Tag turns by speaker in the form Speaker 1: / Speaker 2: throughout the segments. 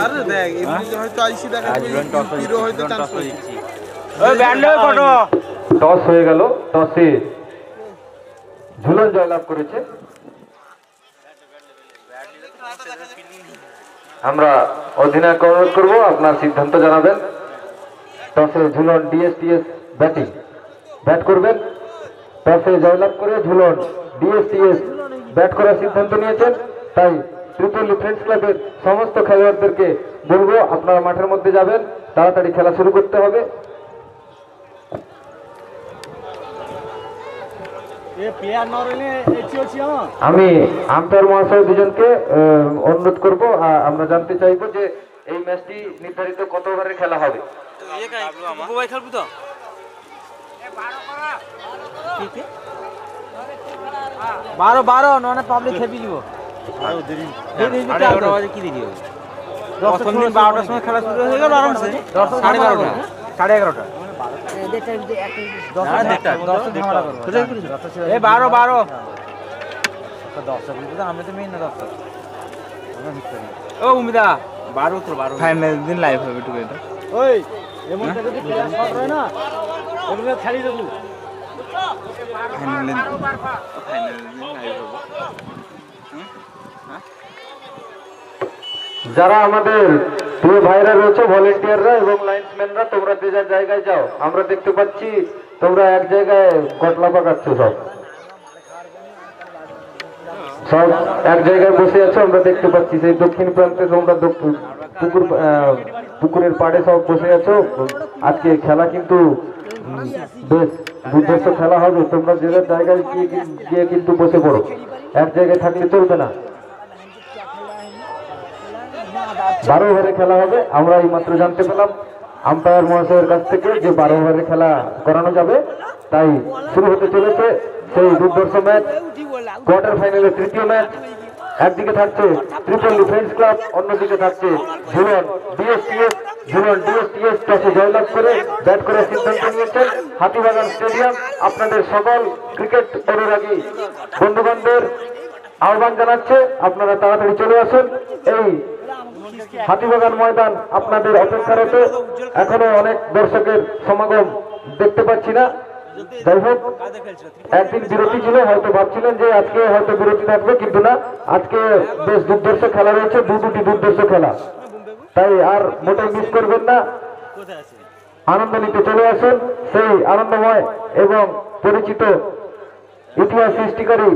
Speaker 1: আরে দেখ এমনি হয়তো আইসি দেখা হিরো হয়তো চান্স পেয়েছি।
Speaker 2: ওই ব্যান্ড কত
Speaker 3: টস হয়ে গেল। টসে ঝুলন জয়লাভ করেছে। আমরা অধিনায়ক অনুরোধ করবো আপনার সিদ্ধান্ত জানাবেন। টসে ঝুলন ডিএসটিএস ব্যাট করবেন। টসে জয়লাভ করে ঝুলন ডিএসটিএস ব্যাট করার সিদ্ধান্ত নিয়েছেন। তাই ত্রিপল্লী ফ্রেন্ডস ক্লাবের সমস্ত খেলোয়াড়দেরকে বলবো আপনারা মাঠের মধ্যে যাবেন, তাড়াতাড়ি খেলা শুরু করতে হবে। আমি আম্পায়ার মহাশয় দুজনকে অনুরোধ করব, আমরা জানতে চাইবো যে এই ম্যাচটি নির্ধারিত কত ওভারের খেলা হবে।
Speaker 2: 12 ননে পাবলিক খেপি দিব। কি দিদি প্রথম দিন 12টার সময় খেলা শুরু হয়ে গেল আরামসে 12:30 11:30 আমি তো মেন না 10 ও উমিদা 12 ফাইনাল দিন লাইভ হবে টু এটা ওই এমন যদি প্লেয়ার শট হয় না ওগুলো খেলি দেবো ফাইনাল দিন লাইভ হবে।
Speaker 3: যারা আমাদের প্রিয় ভাইরা রয়েছে ভলেন্টিয়াররা এবং লাইন্সম্যানরা, তোমরা যে যার জায়গায় যাও। আমরা দেখতে পাচ্ছি তোমরা এক জায়গায় গটলা পাকাচ্ছ, সব এক জায়গায় বসে আছো আমরা দেখতে পাচ্ছি। সেই দক্ষিণ প্রান্তে তোমরা পুকুরের পাড়ে সব বসে আছো। আজকে খেলা কিন্তু বেশ দুর্ধর্ষ খেলা হবে। তোমরা যে যার জায়গায় গিয়ে কিন্তু বসে পড়ো, এক জায়গায় থাকলে চলবে না। 12 ওভারে খেলা হবে। আমরা এই মাত্র জানতে পেলাম আম্পায়ার মহাশয়ের কাছ থেকে যে 12 ওভারে খেলা করানো যাবে। তাই শুরু হতে চলেছে সেই দুর্ধর্ষ ম্যাচ, কোয়ার্টার ফাইনালের তৃতীয় ম্যাচ। একদিকে থাকছে ত্রিপল্লী ফ্রেন্ডস ক্লাব, অন্যদিকে থাকছে ঝুলন ডিএসটিএস। ঝুলন ডিএসটিএস টসে জয়লাভ করে ব্যাট করার সিদ্ধান্ত নিয়েছেন। হাতিবাগান স্টেডিয়াম আপনাদের সকল ক্রিকেট অনুরাগী বন্ধুবান্ধবের আহ্বান জানাচ্ছে আপনারা তাড়াতাড়ি চলে আসুন। এই হাতিবাগান ময়দান আপনাদের অপেক্ষারত। এখনো অনেক দর্শকের সমাগম দেখতে পাচ্ছি না। যাই হোক, একদিন বিরতি ছিল, হয়তো ভাবছিলেন যে আজকে হয়তো বিরতি থাকবে, কিন্তু না, আজকে বেশ দুর্ধর্ষ খেলা রয়েছে, দুটি দুর্ধর্ষ খেলা। তাই আর মোটেই মিস করবেন না, আনন্দ নিতে চলে আসুন। সেই আনন্দময় এবং পরিচিত ইতিহাস সৃষ্টিকারী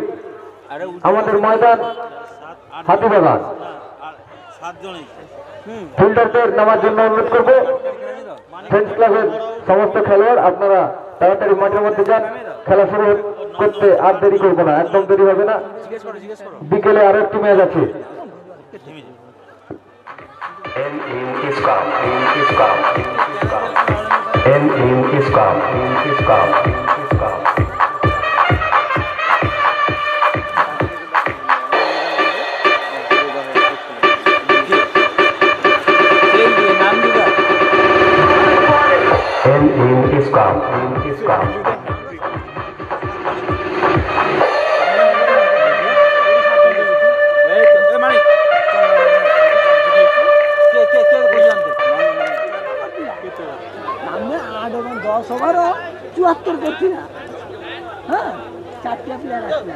Speaker 3: আমাদের ময়দান হাতিবাগান। ফিল্ডারদের নামার জন্য অনুরোধ করবো। ফ্রেন্ডস ক্লাবের সমস্ত খেলোয়াড় আপনারা তাড়াতাড়ি মাঠের মধ্যে যান, খেলা শুরু করতে আর দেরি করবো না, একদম দেরি হবে না। বিকেলে আরো একটি ম্যাচ আছে।
Speaker 4: সবারও 74 করছি না, হ্যাঁ 4টা প্লেয়ার আছে।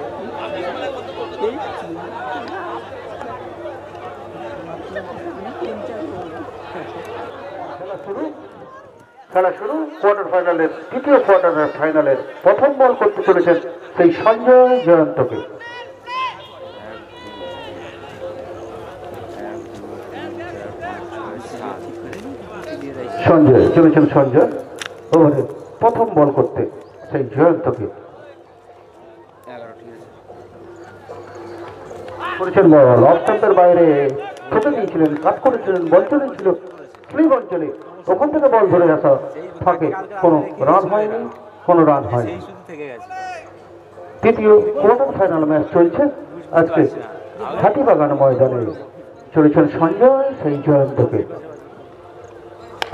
Speaker 3: খেলা শুরু কোয়ার্টার ফাইনালের তৃতীয় কোয়ার্টার ফাইনালের প্রথম বল করতে চলেছেন সেই সঞ্জয় জয়ন্তকে। সঞ্জয় চলেছেন, সঞ্জয় ওভারে প্রথম বল করতে সেই জয়ন্তকে করেছেন বল। অফ স্টাম্পের বাইরে ঠুকে দিয়েছিলেন, কাট করেছিলেন, বল চলেছিল স্লিপ অঞ্চলে, ওখান থেকে বল ধরে আসা থাকে, কোনো রান হয়নি, কোনো রান হয়নি। তৃতীয় কোয়ার্টার ফাইনাল ম্যাচ চলছে আজকে হাতিবাগান ময়দানে। চলেছেন সঞ্জয় সেই জয়ন্তকে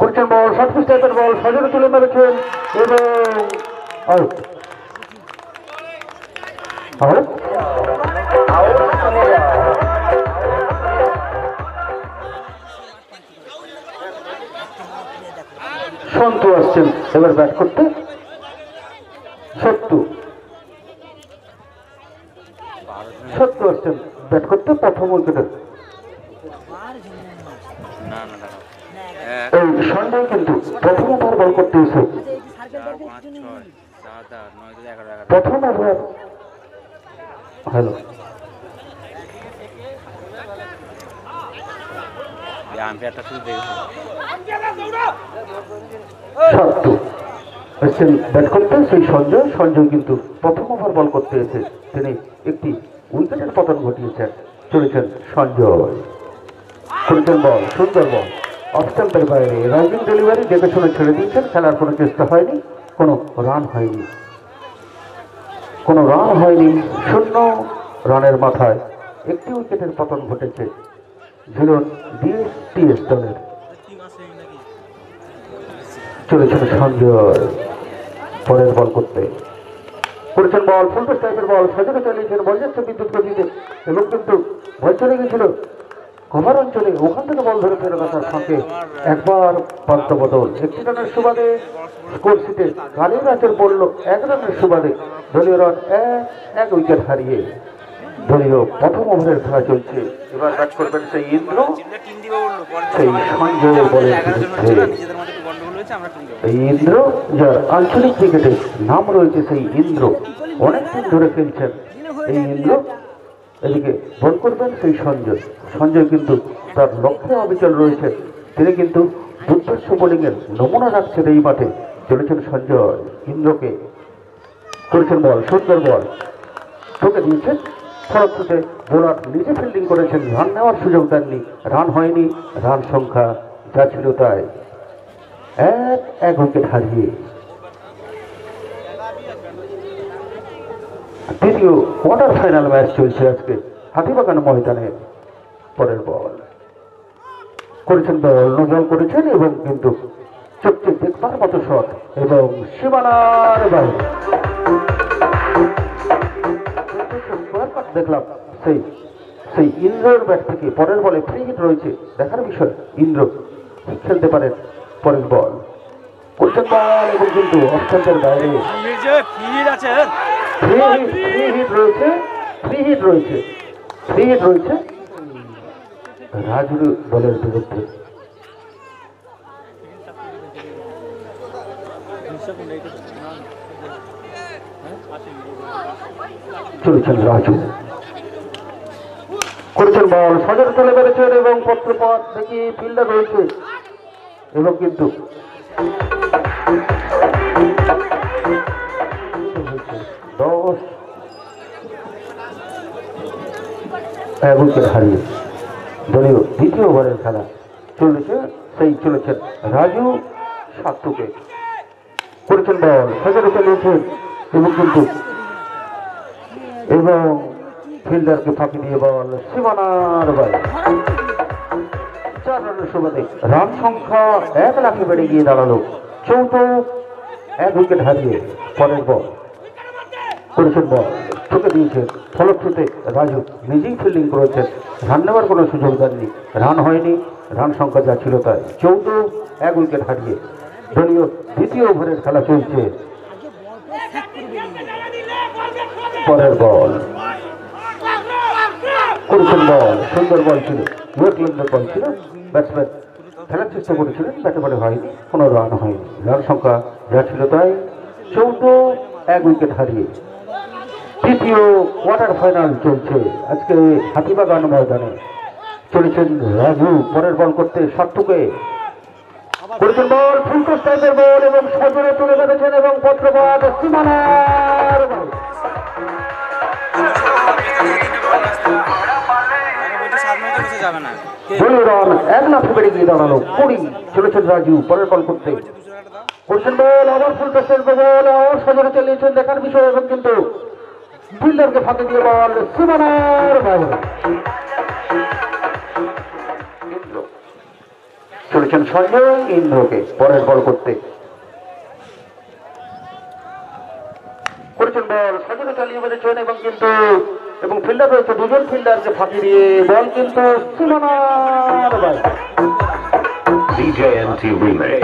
Speaker 3: করছেন বল, শর্ট পিচ টাইপের বল সজনে তুলে মেরেছেন এবং আউট। সন্তু আসছেন এবার ব্যাট করতে। সত্তু আসছেন ব্যাট করতে প্রথম উইকেটে। এই সঞ্জয় কিন্তু প্রথম ওভার বল করতে এসে প্রথম ওভার। হ্যালো সত্তু আসছেন ব্যাট করতে সেই সঞ্জয় কিন্তু প্রথম ওভার বল করতে এসে তিনি একটি উইকেটের পতন ঘটিয়েছেন। চলেছেন সঞ্জয়, করেছেন বল, সুন্দর বল, অফ স্টাম্পের বাইরে, রাইজিং ডেলিভারি, দেখে শুনে ছেড়ে দিয়েছেন। খেলার কোনো চেষ্টা হয়নি, কোনো রান হয়নি, শূন্য রানের মাথায় একটি উইকেটের পতন ঘটেছে ঝিলন ডিএস দলের। চলেছেন সঞ্জয় পরের বল করতে, করেছেন বল, ফুল টস টাইপের বল, সজনে চালিয়েছেন, বল যাচ্ছে বিদ্যুৎ গতিতে এবং কিন্তু বল চলে গেছিল কভার অঞ্চলে, ওখান থেকে বল ধরে ফেরত আসার ফাঁকে একবার পান্ত বদল। একটি রানের সুবাদে স্কোর শিটে কালীর রাতের পড়ল 1 রানের সুবাদে। দলীয় রান 1 উইকেট হারিয়ে দলীয় প্রথম ওভারের খেলা চলছে। এবার ব্যাট করবেন সেই ইন্দ্র, সেই সঞ্জয়ের বলের বিরুদ্ধে। এই ইন্দ্র যার আঞ্চলিক ক্রিকেটে নাম রয়েছে, সেই ইন্দ্র অনেকদিন ধরে খেলছেন। এই ইন্দ্র এদিকে বল করবেন সেই সঞ্জয় কিন্তু তার লক্ষ্যে অবিচল রয়েছে। তিনি কিন্তু দুর্ধর্ষ বোলিংয়ের নমুনা রাখছেন এই মাঠে। চলেছেন সঞ্জয় ইন্দ্রকে, করেছেন বল, সুন্দর বল, ঠকে দিয়েছেন। ফলশ্রুতিতে বোলার নিজে ফিল্ডিং করেছেন, রান নেওয়ার সুযোগ দেননি, রান হয়নি, রান সংখ্যা যা ছিল তাই। 1 উইকেট হারিয়ে দ্বিতীয় কোয়ার্টার ফাইনাল ম্যাচ চলছে আজকে হাতিবাগান ময়দানে। পরের বল করেছেন বল, নো বল করেছেন এবং কিন্তু চোখে দেখবার মতো শট এবং সীমানার বাইরে। দেখলাম সেই ইন্দ্রের ব্যাট থেকে পরের বলে ফ্রি হিট রয়েছে, দেখার বিষয় ইন্দ্র খেলতে পারেন। পরের বল করছেন বল এবং কিন্তু অফস্টাম্পের বাইরে। ফ্রি হিট রয়েছে রাজুর দলের বিরুদ্ধে। চলেছেন রাজু, করেছেন বল, সজর চলে বেড়েছেন এবং পত্রপথ দেখি ফিল্ডার রয়েছে এবং কিন্তু 1 উইকেট হারিয়ে দলীয় দ্বিতীয় ওভারের খেলা চলেছেন রাজু সাত্তুকে, করেছেন বল, সজরে চালিয়েছেন এবং কিন্তু ফিল্ডারকে ফাঁকি দিয়ে বল সীমানার বাইরে। 4 রানের সুবাদে রান সংখ্যা 1 লাখে বেড়ে গিয়ে দাঁড়ালো 14, 1 উইকেট হারিয়ে। পরের বল করেছেন বল, ঠকে দিয়েছেন। ফলশ্রুতিতে রাজু নিজেই ফিল্ডিং করেছেন, রান নেওয়ার কোনো সুযোগ দেননি, রান হয়নি, রান সংখ্যা যা ছিল তাই। 14, 1 উইকেট হারিয়ে দলীয় দ্বিতীয় ওভারের খেলা চলছে। পরের বল করেছেন বল, সুন্দর বল ছিল, ওয়েটল্যান্ডের বল ছিল। ব্যাটসম্যান খেলার চেষ্টা করেছিলেন, ব্যাটে বলে হয়নি, কোনো রান হয়নি, রান সংখ্যা যা ছিল তাই। 14, 1 উইকেট হারিয়ে তৃতীয় কোয়ার্টার ফাইনাল চলছে আজকে হাতিবাগান ময়দানে। চলেছেন রাজু পরের বল করতে সাত্তুকে, করেছেন বল, ফুল টস টাইপের বল এবং সজরে তুলে বেঁধেছেন এবং পত্রপাত সীমানার বল। রান 1 লাখে বেড়ে গিয়ে দাঁড়ালো 20। চলেছেন রাজু পরের বল করতে, করেছেন বল, আবার ফুল টস টাইপের বল, আবার সজরে চালিয়েছেন, দেখার বিষয় এবং কিন্তু ফিল্ডারকে ফাঁকি দিয়ে বল সীমানার বাইরে। চলেছেন সঞ্জয় ইন্দ্রকে পরের বল করতে, করেছেন বল, সজরে চালিয়ে বেঁধেছেন এবং ফিল্ডার রয়েছে, 2 জন ফিল্ডারকে ফাঁকি দিয়ে বল কিন্তু সীমানার বাইরে। DJNT remix.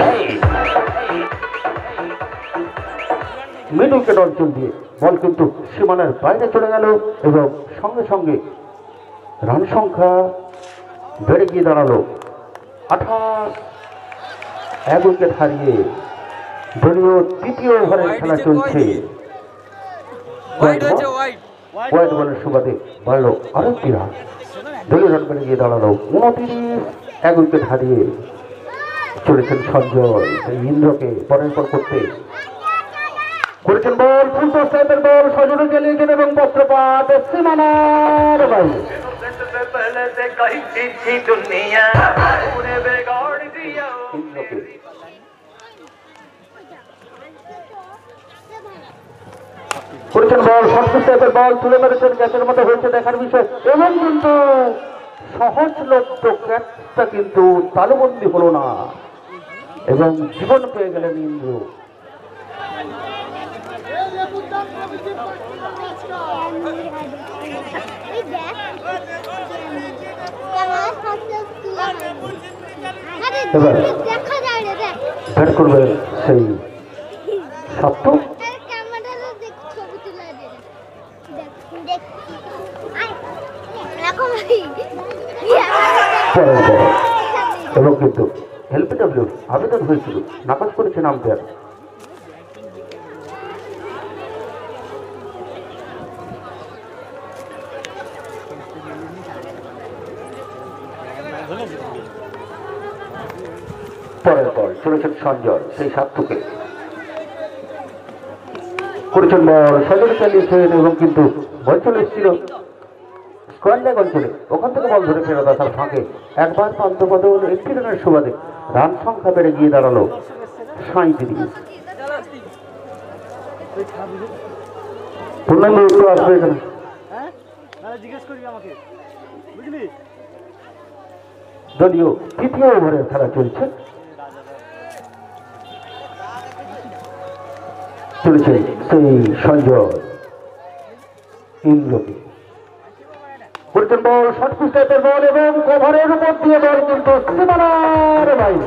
Speaker 3: মিড উইকেট অঞ্চল দিয়ে বল কিন্তু সীমানার বাইরে চলে গেল এবং সঙ্গে সঙ্গে রান সংখ্যা বেড়ে গিয়ে দাঁড়ালো 28। 1 উইকেট হারিয়ে দলীয় তৃতীয় ওভারের খেলা চলছে। হোয়াইট বলের সুবাদে বাড়ল আরেকটি রান। দলীয় রান বেড়ে গিয়ে দাঁড়ালো 29। 1 উইকেট হারিয়ে চলেছেন সঞ্জয় ইন্দ্রকে পরের পর করতে করেছেন বল ফুল টাইপের বল সজনে চালিয়েছেন এবং পত্রপাত সীমানার বাইরে। করেছেন বল সবচেয়ে টাইপের বল তুলে মেরেছেন গ্যাসের মতো হয়েছে দেখার বিষয় এবং কিন্তু সহজলভ্য ক্যাচটা কিন্তু তালুবন্দি হলো না এবং জীবন পেয়ে গেলেন ইন্দ্র। এবার ব্যাট করবে সেই সপ্ত এবং কিন্তু এলপিডব্লিউ আবেদন হয়েছিল নাকচ করেছেন আম্পায়ার। পরের বল চলেছেন সঞ্জয় সেই সাতটুকে করেছেন বল সজনে চালিয়েছেন এবং কিন্তু বল চলে এসেছিল স্কোয়ার লেগ অঞ্চলে ওখান থেকে বল ধরে ফেরত আসার ফাঁকে একবার প্রান্ত বদল 1 রানের সুবাদে রান সংখ্যা বেড়ে গিয়ে দাঁড়ালো 37। পূর্ণাঙ্গ একটু আসবে এখানে দলীয় তৃতীয় ওভারের খেলা চলছে সেই সঞ্জয় ইন্দ্রকে করেছেন বল শর্ট পিচ টাইপের বল এবং কভারের উপর দিয়ে বল কিন্তু সীমানার বাইরে।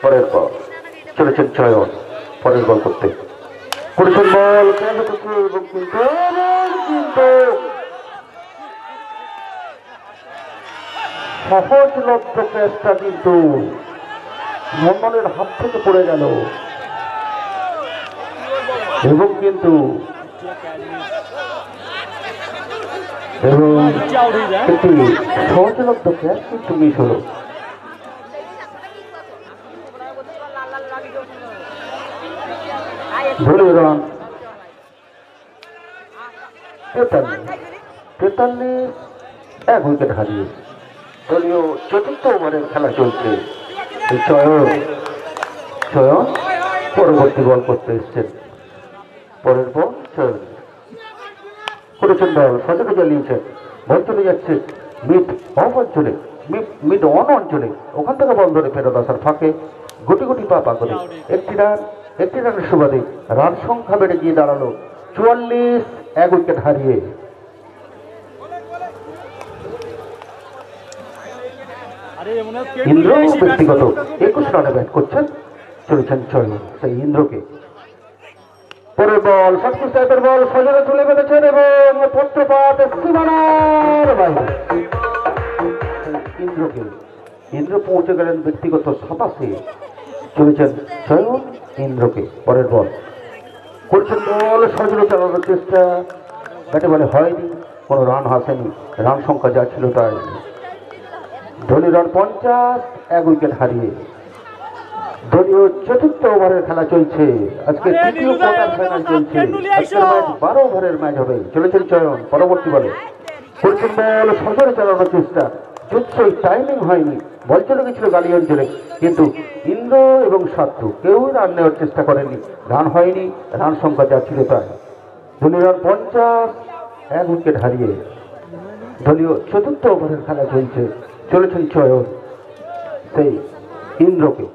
Speaker 3: পরের বল চলেছেন চয়ন পরের বল করতে করেছেন বল এবং কিন্তু সহজলভ্য ক্যাচটা কিন্তু মোহাম্মদের হাত থেকে পড়ে গেল এবং কিন্তু একটি সহজলভ্য ক্যাচ কিন্তু মিস হল। দলীয় রান 43। 1 উইকেট হারিয়ে দলীয় চতুর্থ ওভারের খেলা চলছে। চয়ন পরবর্তী বল করতে এসছেন পরের বল চয়ন করেছেন বল সজনে চালিয়েছেন বল চলে যাচ্ছে মিড অফ অঞ্চলে মিড অন অঞ্চলে ওখান থেকে বল ধরে ফেরত আসার ফাঁকে গুটি গুটি পা করে 1 রানের সুবাদে রান সংখ্যা বেড়ে গিয়ে দাঁড়ালো 44। 1 উইকেট হারিয়ে ইন্দ্র ব্যক্তিগত 21 রানে ব্যাট করছেন চলেছেন চয়ন সেই ইন্দ্রকে পরের বল সবকিছু টাইপের বল সজনে তুলে বেঁধেছেন এবং পত্রপাত সীমানার বাইরে। ইন্দ্র পৌঁছে গেলেন ব্যক্তিগত 27-এ চলেছেন চয়ন ইন্দ্রকে পরের বল করছেন বল সজনে চালানোর চেষ্টা ব্যাটে বলে হয়নি কোনো রান আসেনি রান সংখ্যা যা ছিল তাই দলীয় রান 50। 1 উইকেট হারিয়ে দলীয় চতুর্থ ওভারের খেলা চলছে আজকে তৃতীয় কোয়ার্টার ফাইনাল চলছে আজকের ম্যাচ 12 ওভারের ম্যাচ হবে চলেছেন চয়ন পরবর্তী বলে করছেন বল সজনে চালানোর চেষ্টা যুদ্ধই টাইমিং হয়নি বল চলে গেছিল গালি অঞ্চলে কিন্তু ইন্দ্র এবং সাত্তু কেউ রান নেওয়ার চেষ্টা করেনি রান হয়নি রান সংখ্যা যা ছিল তাই দলীয় রান 50। 1 উইকেট হারিয়ে দলীয় চতুর্থ ওভারের খেলা চলছে চলেছেন চয়ন সেই ইন্দ্রকে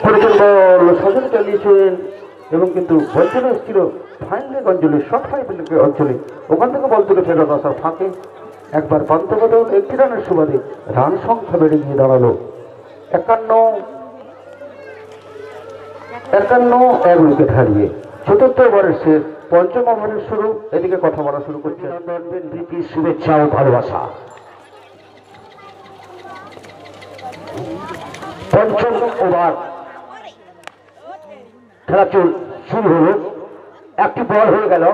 Speaker 3: করেছেন বল সজনে চালিয়েছেন এবং কিন্তু বল চলে এসেছিল ফাইনাল অঞ্চলে শর্ট ফাইনাল অঞ্চলে ওখান থেকে বল তুলে ফেরত আসার ফাঁকে একবার পান্ত বদল একটি রানের সুবাদে রান সংখ্যা বেড়ে গিয়ে দাঁড়ালো 51 এক উইকেট হারিয়ে। চতুর্থ ওভারের শেষ, পঞ্চম ওভারের শুরু। এদিকে কথা বলা শুরু করছে প্রীতি, শুভেচ্ছা ও ভালোবাসা। পঞ্চম ওভার খেলা শুরু হলো। একটি বল হয়ে গেল।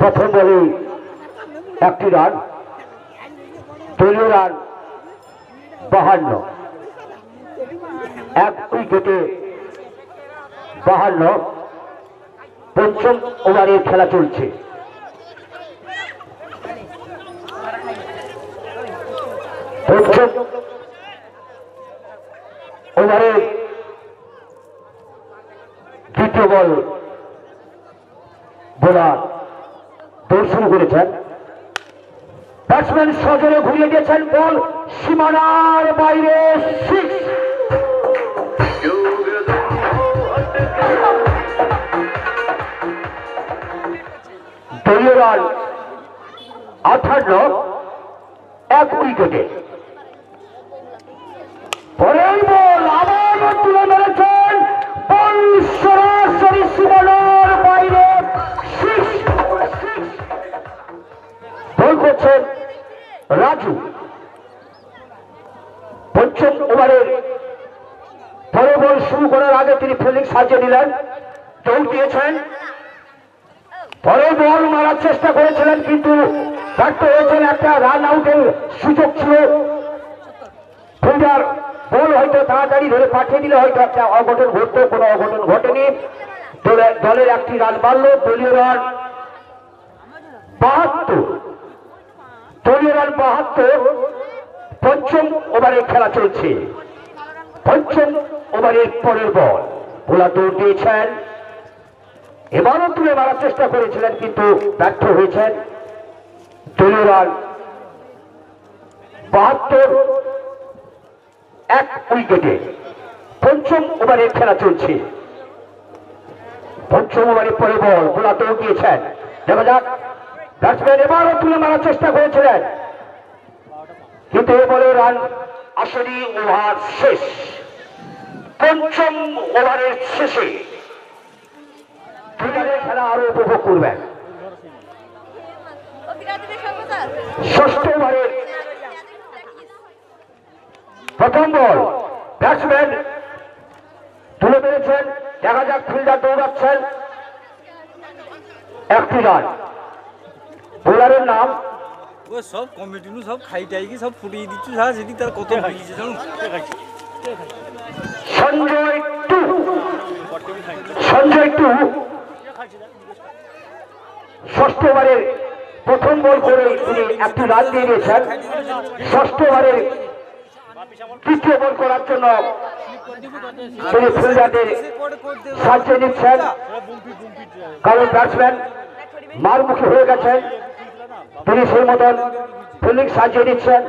Speaker 3: প্রথম বলে একটি রান, দলীয় রান 52, এক উইকেটে 52। পঞ্চম ওভারের খেলা চলছে। পঞ্চম ওভারে দ্বিতীয় বল বোলার দৌড় শুরু করেছেন। ব্যাটসম্যান সজোরে ঘুরিয়ে দিয়েছেন, বল সীমানার বাইরে, সিক্স। দলীয় রান 58, এক উইকেটে। পরের বল আবার তুলে মেরেছেন, বল সরাসরি সীমানার বাইরে, সিক্স। বল করছেন রাজু। পঞ্চম ওভারের পরের বল শুরু করার আগে তিনি ফিল্ডিং সাজিয়ে নিলেন, দৌড় দিয়েছেন। পরের বল মারার চেষ্টা করেছিলেন কিন্তু ব্যর্থ হয়েছেন। একটা রান আউটের সুযোগ ছিল। ফিল্ডার বল হয়তো তাড়াতাড়ি ধরে পাঠিয়ে দিলে হয়তো একটা অঘটন ঘটত, কোনো অঘটন ঘটেনি। দলের একটি রান বাড়ল। দলীয় রান 72, দলীয় রান 72। পঞ্চম ওভারের খেলা চলছে। পঞ্চম ওভারের পরের বল বোলার দৌড় দিয়েছেন। এবারও তুলে মারার চেষ্টা করেছিলেন কিন্তু ব্যর্থ হয়েছেন। দলীয় রান 72, এক উইকেটে। পঞ্চম ওভারের খেলা চলছে। পঞ্চম ওভারের পরে বল বোলার দৌড় দিয়েছেন। দেখা যাক, ব্যাটসম্যান এবারও তুলে মারার চেষ্টা করেছিলেন কিন্তু এ বলে রান আসেনি। ওভার শেষ। পঞ্চম ওভারের শেষে খেলা আরো উপভোগ করবেন। ষষ্ঠ ওভারের প্রথম বল, ব্যাটসম্যান তুলে মেরেছেন। দেখা যাক, ফিল্ডার দৌড়াচ্ছেন, একটি রান। বোলারের নাম
Speaker 2: সব কমিটি সব খাই টাইকি সব ফুটিয়ে দিচ্ছ, সারা সেদিক তার কত খাইছে
Speaker 3: সঞ্জয় টু। সঞ্জয় টু ষষ্ঠ ওভারের প্রথম বল করে তিনি একটি রান দিয়ে দিয়েছেন। ষষ্ঠ ওভারের তৃতীয় বল করার জন্য তিনি ফিল্ডারদের সাজিয়ে নিচ্ছেন, কারণ ব্যাটসম্যান মারমুখী হয়ে গেছেন। তিনি সেই মতন ফিল্ডিং সাজিয়ে নিচ্ছেন।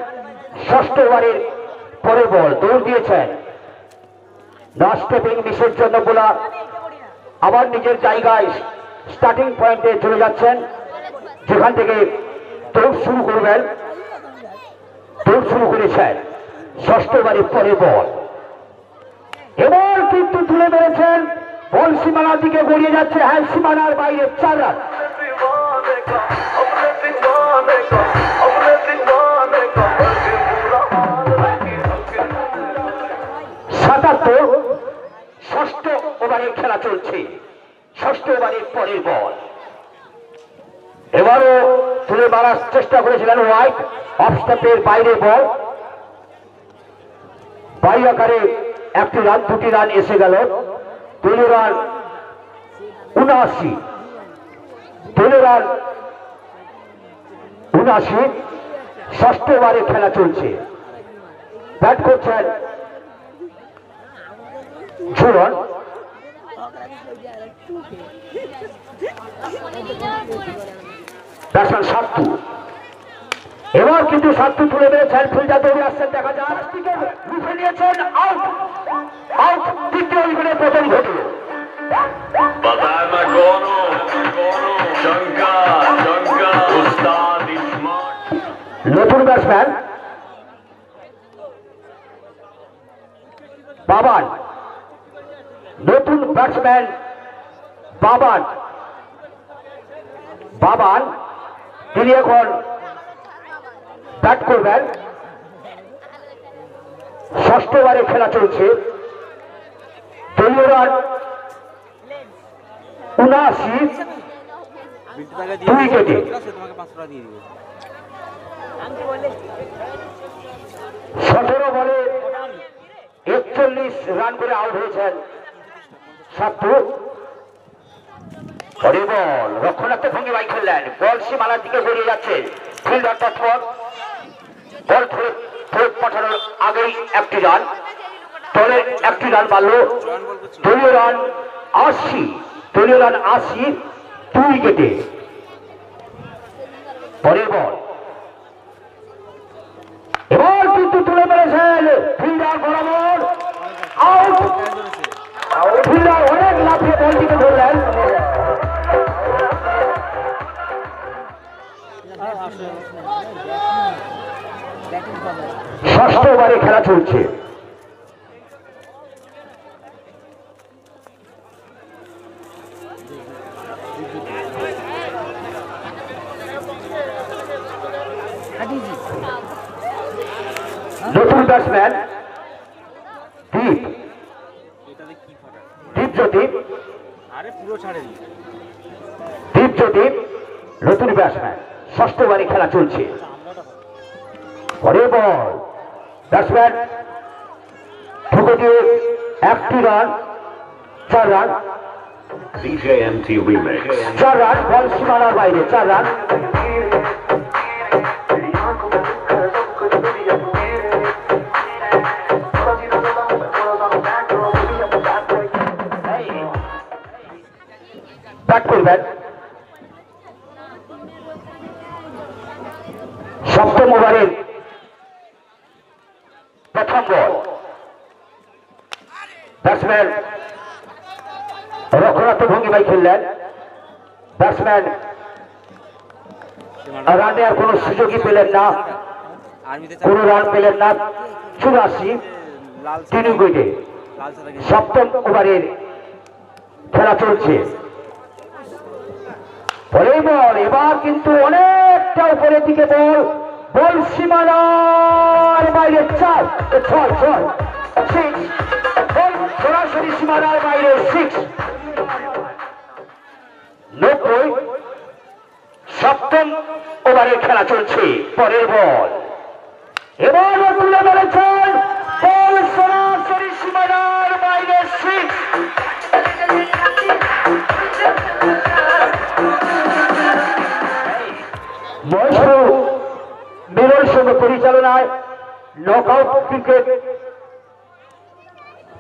Speaker 3: ষষ্ঠ ওভারের পরের বল দৌড় দিয়েছেন। স্টেপিং মিসের জন্য বোলার আবার নিজের জায়গায় স্টার্টিং পয়েন্টে চলে যাচ্ছেন, যেখান থেকে দৌড় শুরু করবেন। দৌড় শুরু করেছেন। ষষ্ঠ ওভারের পরের বল এবার কিন্তু তুলে মেরেছেন, বল সীমানার দিকে গড়িয়ে যাচ্ছে। হ্যাঁ, সীমানার বাইরে, 4 রান। 77। ষষ্ঠ ওভারের খেলা চলছে। ষষ্ঠ ওভারের পরের বল এবারও তুলে মারার চেষ্টা করেছিলেন হোয়াইট, অফ স্টাম্পের বাইরে বল। বাই আকারে একটি রান, 2টি রান এসে গেল। দলীয় রান 79, দলীয় রান 79। ষষ্ঠ ওভারে খেলা চলছে। ব্যাট করছেন ঝুলন। ব্যাটসম্যান সাত্তু। এবার কিন্তু সাত্তু তুলে মেরেছেন, ফিল্ডার দৌড়ে আসছেন। দেখা যাক, লিখে নিয়েছেন, আউট। আউট। তৃতীয় উইকেটে পতন ঘটল।
Speaker 5: बताया मैं कौन हूँ शंकर उस्ताद इस्माइल।
Speaker 3: নতুন ব্যাটসম্যান বাবান, নতুন ব্যাটসম্যান বাবান বাবান তিনি এখন ব্যাট করবেন। ষষ্ঠ ওভারে খেলা চলছে। দলীয় রান 79,
Speaker 2: বিট্টু টাকা দিয়ে
Speaker 3: 2 উইকেটে।
Speaker 2: সে তোমাকে 500 টাকা দিয়ে দিবে।
Speaker 3: 17 বলে 41 রান করে আউট হয়েছেন সাত্তু। বল রক্ষণাত্মক ভঙ্গিমায় খেললেন, বল সীমানার দিকে গড়িয়ে যাচ্ছে। ফিল্ডার তৎপর, বল ধরে পাঠানোর আগেই একটি রান, দলের একটি রান মারল। দলীয় রান 80, দলীয় রান 80, 2 উইকেটে। পরের বল এবার কিন্তু তুলে মেরেছেন ফিল্ডার বরাবর, আউট। ফিল্ডার অনেক লাফিয়ে বলটিকে ধরলেন। ষষ্ঠ ওভারে খেলা চলছে। নতুন ব্যাটসম্যান দীপ,
Speaker 2: এটাতে কি ফাটায়?
Speaker 3: দীপজ্যোতি,
Speaker 2: আরে পুরো ছাড়ে নি।
Speaker 3: দীপজ্যোতি নতুন ব্যাটসম্যান। ষষ্ঠ ওভারে খেলা চলছে। পরের বল ব্যাটসম্যান ঠুকে দিয়ে একটি run, 4 run,
Speaker 5: DJMT Remix
Speaker 3: 4 run, ball সীমানার বাইরে, 4 রান। ব্যাট করবেন সপ্তম ওভারের প্রথম বল। ব্যাটসম্যান রক্ষণাত্মক ভঙ্গিমায় খেললেন। ব্যাটসম্যান রানে আর কোনো সুযোগই পেলেন না,
Speaker 2: আর্মিতে
Speaker 3: কোনো রান পেলেন না। 84,
Speaker 2: লাল
Speaker 3: 3 উইকেটে।
Speaker 2: লাল সাদা
Speaker 3: সপ্তম ওভারের খেলা চলছে। পরের বল এবার কিন্তু অনেকটা উপরের দিকে বল, বল সীমানার বাইরে, 4, 6, 6, বল সরাসরি সীমানার বাইরে, 6। 90, সপ্তম ওভারের খেলা চলছে। পরের বল এবার তুলে মেরেছেন, বল সরাসরি সীমানার বাইরে, 6। মহেশপুর মিরর সংঘ পরিচালনায় নকআউট ক্রিকেট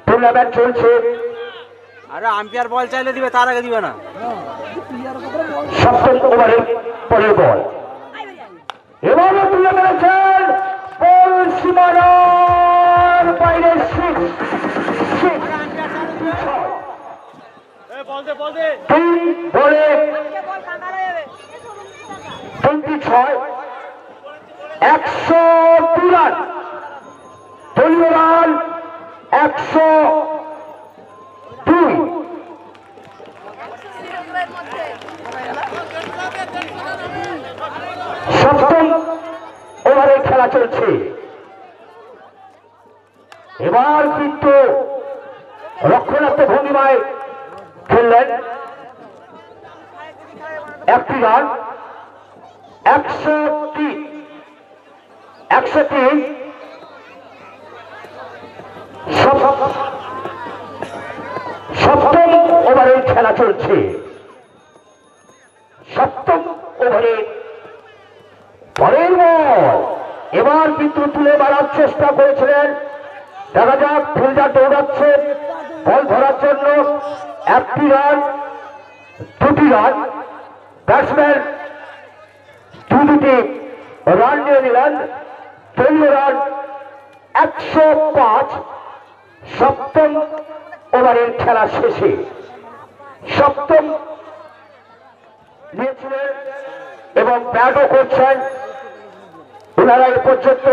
Speaker 3: টুর্নামেন্ট চলছে।
Speaker 2: আরে আম্পায়ার বল চাইলে দিবে, তার আগে দিবে না।
Speaker 3: সপ্তম ওভারের পরের বল এবারও তুলে মেরেছেন, বল সীমানার বাইরে, 6। 3 বলে 26, 102 রান, দলীয় রান 102। সপ্তম ওভারে খেলা চলছে। এবার কিন্তু রক্ষণাত্মক ভঙ্গিমায় খেললেন, একটি রান, 103, 103। সপ্তম ওভারে খেলা চলছে। সপ্তম ওভারে পরের বল এবার কিন্তু তুলে মারার চেষ্টা করেছিলেন। দেখা যাক, ফিল্ডার দৌড়াচ্ছে বল ধরার জন্য। একটি রান, 2টি রান। ব্যাটসম্যান 2টি রান নিয়ে নিলেন। দলীয় রান 105। সপ্তম ওভারের খেলা শেষে সপ্তম নিয়েছিলেন এবং ব্যাটও করছেন। ওনারা এ পর্যন্ত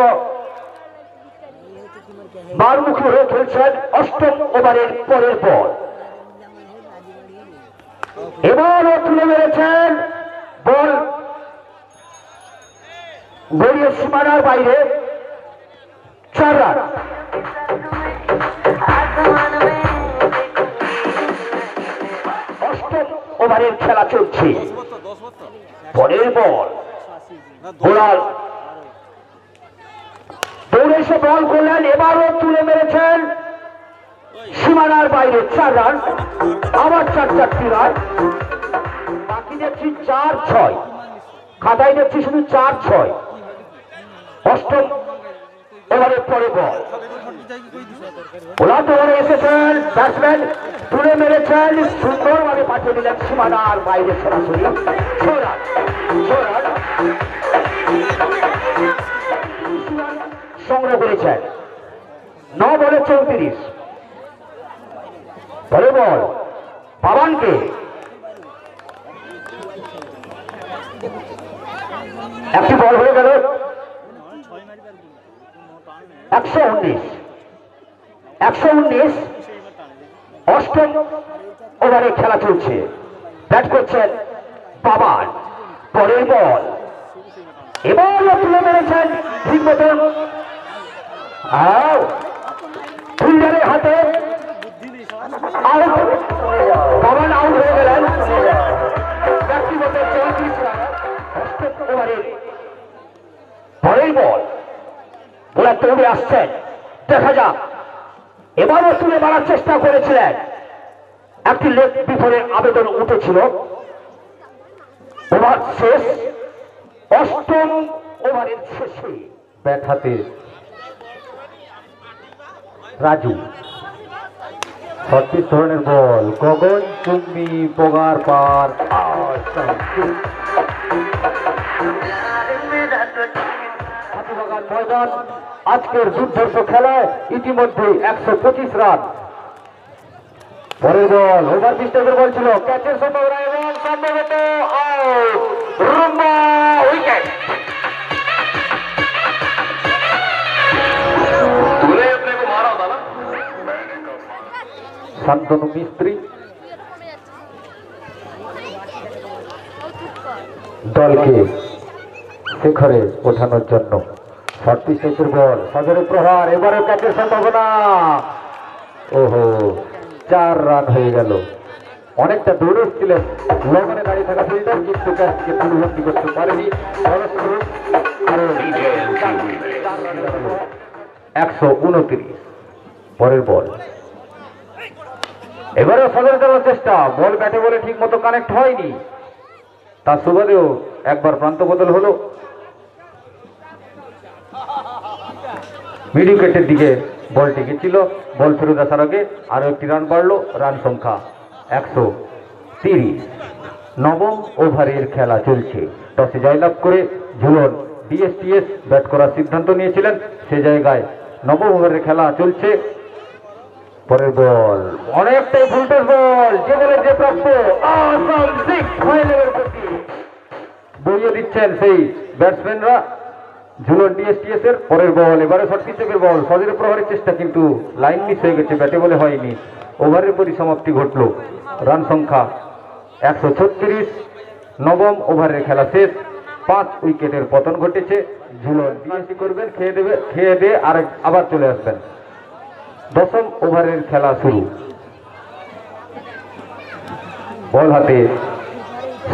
Speaker 3: বারমুখী হয়ে খেলছেন অষ্টম ওভারের পরের বল। এবারও তুলে মেরেছেন বল গড়িয়ে সীমানার বাইরে, 4 রান। অষ্টম ওভারের খেলা চলছে, পরের বল গোলাল দৌড়ে এসে বল করলেন, এবারও তুলে মেরেছেন সীমানার বাইরে, 4 রান। আবার 4-4টি রান, বাকি দেখছি 4-6, খাতায় দেখছি শুধু 4-6। অষ্টম ওভারের পরে বল ওলাতে ওভারে এসেছেন ব্যাটসম্যান, তুলে মেরেছেন, সুন্দরভাবে পাঠিয়ে দিলেন সীমানার বাইরে সরাসরি, 6 রান। সংগ্রহ করেছেন 9 বলে 34। পরে বল পাবানকে, একটি বল হয়ে গেল 119। অষ্টম ওভারে খেলা চলছে, ব্যাট করছেন পাবান। পরের বল এবার তুলে মেরেছেন ঠিক মতন, ফিল্ডারের হাতে আউট। পাবান আউট হয়ে গেলেন ব্যক্তিগত 34 রান। অষ্টম ওভারের পরের বল ওরা দৌড়ে আসছেন, দেখা যাক। এবারও তুলে মারার চেষ্টা করেছিলেন, একটি লেগ বিফোরের আবেদন উঠেছিল। ওভার শেষ, অষ্টম ওভারের শেষে ব্যাট হাতে রাজু। 36 ধরনের বল, গগন চুম্বি পোগার পার। ময়দান আজকের দুর্ধর্ষ খেলায় ইতিমধ্যে 125 রান। পরের বল ওভার পিস্টের বল ছিল, ক্যাচের সম্ভাবনা এবং সম্ভবত উইকেট। শান্তনু মিস্ত্রি দলকে শিখরে ওঠানোর জন্য 36 বল, সজরে প্রহার, এবারে ক্যাচের সম্ভাবনা। ওহো, 4 রান হয়ে গেল। অনেকটা দৌড়ে ছিলেন লবণে দাঁড়িয়ে থাকা ফিল্ডার, কিন্তু ক্যাচকে পরিবর্তন করতে পারেনি। 129। পরের বল এবারেও সজরে দেওয়ার চেষ্টা, বল ব্যাটে বলে ঠিক মতো কানেক্ট হয়নি, তার সুবাদেও একবার প্রান্ত বদল হলো। মিড উইকেটের দিকে বলটি গেছিল, বল ফেরত আসার আগে আরো একটি রান বাড়লো, রান সংখ্যা 130। নবম ওভারের খেলা চলছে, টসে জয়লাভ করে ঝুলন ডিএসটিএস ব্যাট করার সিদ্ধান্ত নিয়েছিলেন, সে জায়গায় নবম ওভারের খেলা চলছে। পরের বল অনেকটাই ভুলটের বল, যে বলে যে প্রাপ্ত, বইয়ে দিচ্ছেন সেই ব্যাটসম্যানরা ঝুলন ডিএসটিএস এর। পরের বল এবারে শর্ট পিচের বল, সজরে প্রহারের চেষ্টা কিন্তু লাইন মিস হয়ে গেছে, ব্যাটে বলে হয়নি। ওভারের পরিসমাপ্তি ঘটল, রান সংখ্যা 136। নবম ওভারের খেলা শেষ, 5 উইকেটের পতন ঘটেছে। ঝুলন ডিএসটি করবেন, খেয়ে দিয়ে আবার চলে আসবেন। দশম ওভারের খেলা শুরু, বল হাতে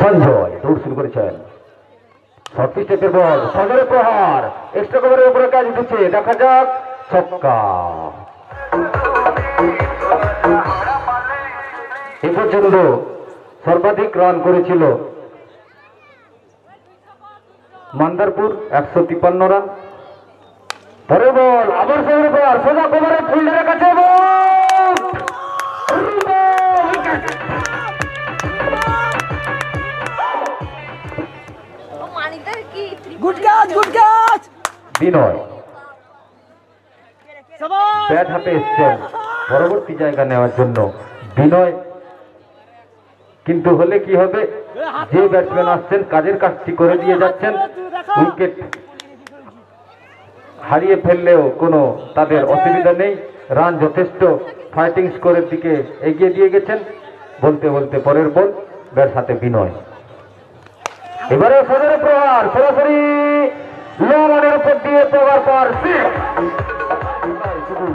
Speaker 3: সঞ্জয় দৌড় শুরু করেছেন। 36 বল, সজরে প্রহার, এক্সট্রা কভারের উপরে কাজ উঠেছে, দেখা যাক। ছক্কা। এ পর্যন্ত সর্বাধিক রান করেছিল মান্দারপুর, 153 রান। পরের বল আবার সজরে প্রহার, সোজা কভারে ফিল্ডারের কাছে বিনয় ব্যাট হাতে এসছেন পরবর্তী জায়গা নেওয়ার জন্য। বিনয় কিন্তু হলে কি হবে, যে ব্যাটসম্যান আসছেন কাজের কাজটি করে দিয়ে যাচ্ছেন, উইকেট হারিয়ে ফেললেও কোনো তাদের অসুবিধা নেই, রান যথেষ্ট ফাইটিং স্কোরের দিকে এগিয়ে দিয়ে গেছেন। বলতে বলতে পরের বল, ব্যাট হাতে বিনয়। এবারে সজরে প্রহার সরাসরি লনের উপর দিয়ে প্রহার পর শুধু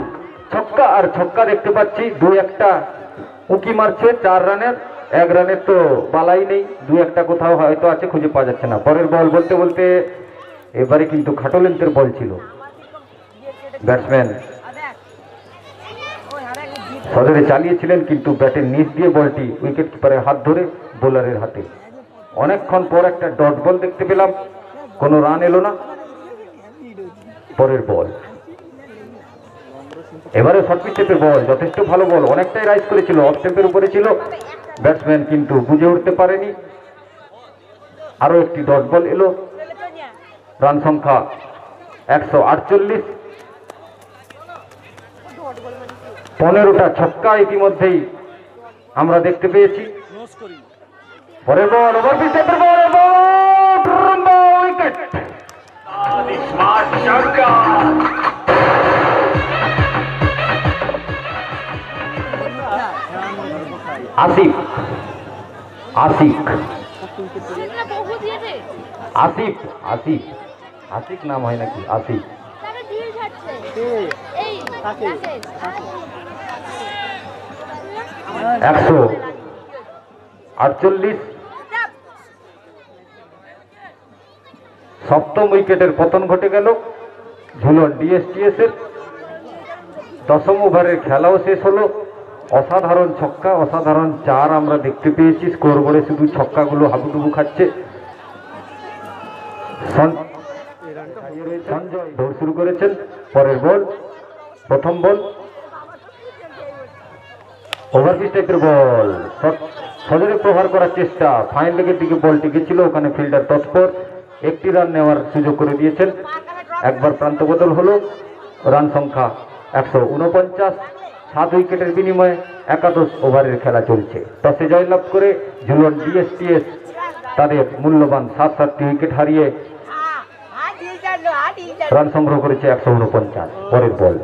Speaker 3: ছক্কা আর ছক্কা দেখতে পাচ্ছি, দু একটা উঁকি মারছে 4 রানের, 1 রানের তো বালাই নেই, 2-1 কোথাও হয়তো আছে, খুঁজে পাওয়া যাচ্ছে না। পরের বল বলতে বলতে এবারে কিন্তু খাটো লেন্থের বল ছিল, ব্যাটসম্যান সজরে চালিয়েছিলেন কিন্তু ব্যাটের নিচ দিয়ে বলটি উইকেট কিপারের হাত ধরে বোলারের হাতে। অনেকক্ষণ পর একটা ডট বল দেখতে পেলাম, কোনো রান এলো না। পরের বল এবারে শর্ট স্টেপের বল, যথেষ্ট ভালো বল, অনেকটাই রাইজ করেছিল, অফ স্টেপের উপরে ছিল, ব্যাটসম্যান কিন্তু বুঝে উঠতে পারেনি। আরো একটি ডট বল এলো, রান সংখ্যা 148, 15টা ছক্কা ইতিমধ্যেই আমরা দেখতে পেয়েছি। পরের বল ওভার স্টেপের বল এবং wicket.
Speaker 5: Smart Shankar.
Speaker 3: Asif Asif Asif Asif Asif নাম হয় নাকি? আসিফ 148, সপ্তম উইকেটের পতন ঘটে গেল ঝুলন ডিএসটিএস এর। 10ম ওভারের খেলাও শেষ হলো। অসাধারণ ছক্কা, অসাধারণ 4 আমরা দেখতে পেয়েছি। স্কোর বোর্ডে শুধু ছক্কাগুলো হাবুডুবু খাচ্ছে। সঞ্জয় দৌড় শুরু করেছেন। পরের বল, প্রথম বল ওভার স্টেপের বল, সজরে প্রহার করার চেষ্টা, ফাইন লেগের দিকে বলটি গেছিল, ওখানে ফিল্ডার তৎপর, একটি রান নেওয়ার সুযোগ করে দিয়েছেন। একবার প্রান্ত বদল হলো। রান সংখ্যা 149, 7 উইকেটের বিনিময়ে 11 ওভারের খেলা চলছে। টসে জয়লাভ করে ঝুলন ডিএসটিএস তাদের মূল্যবান 7-7টি উইকেট হারিয়ে রান সংগ্রহ করেছে 149। পরের বল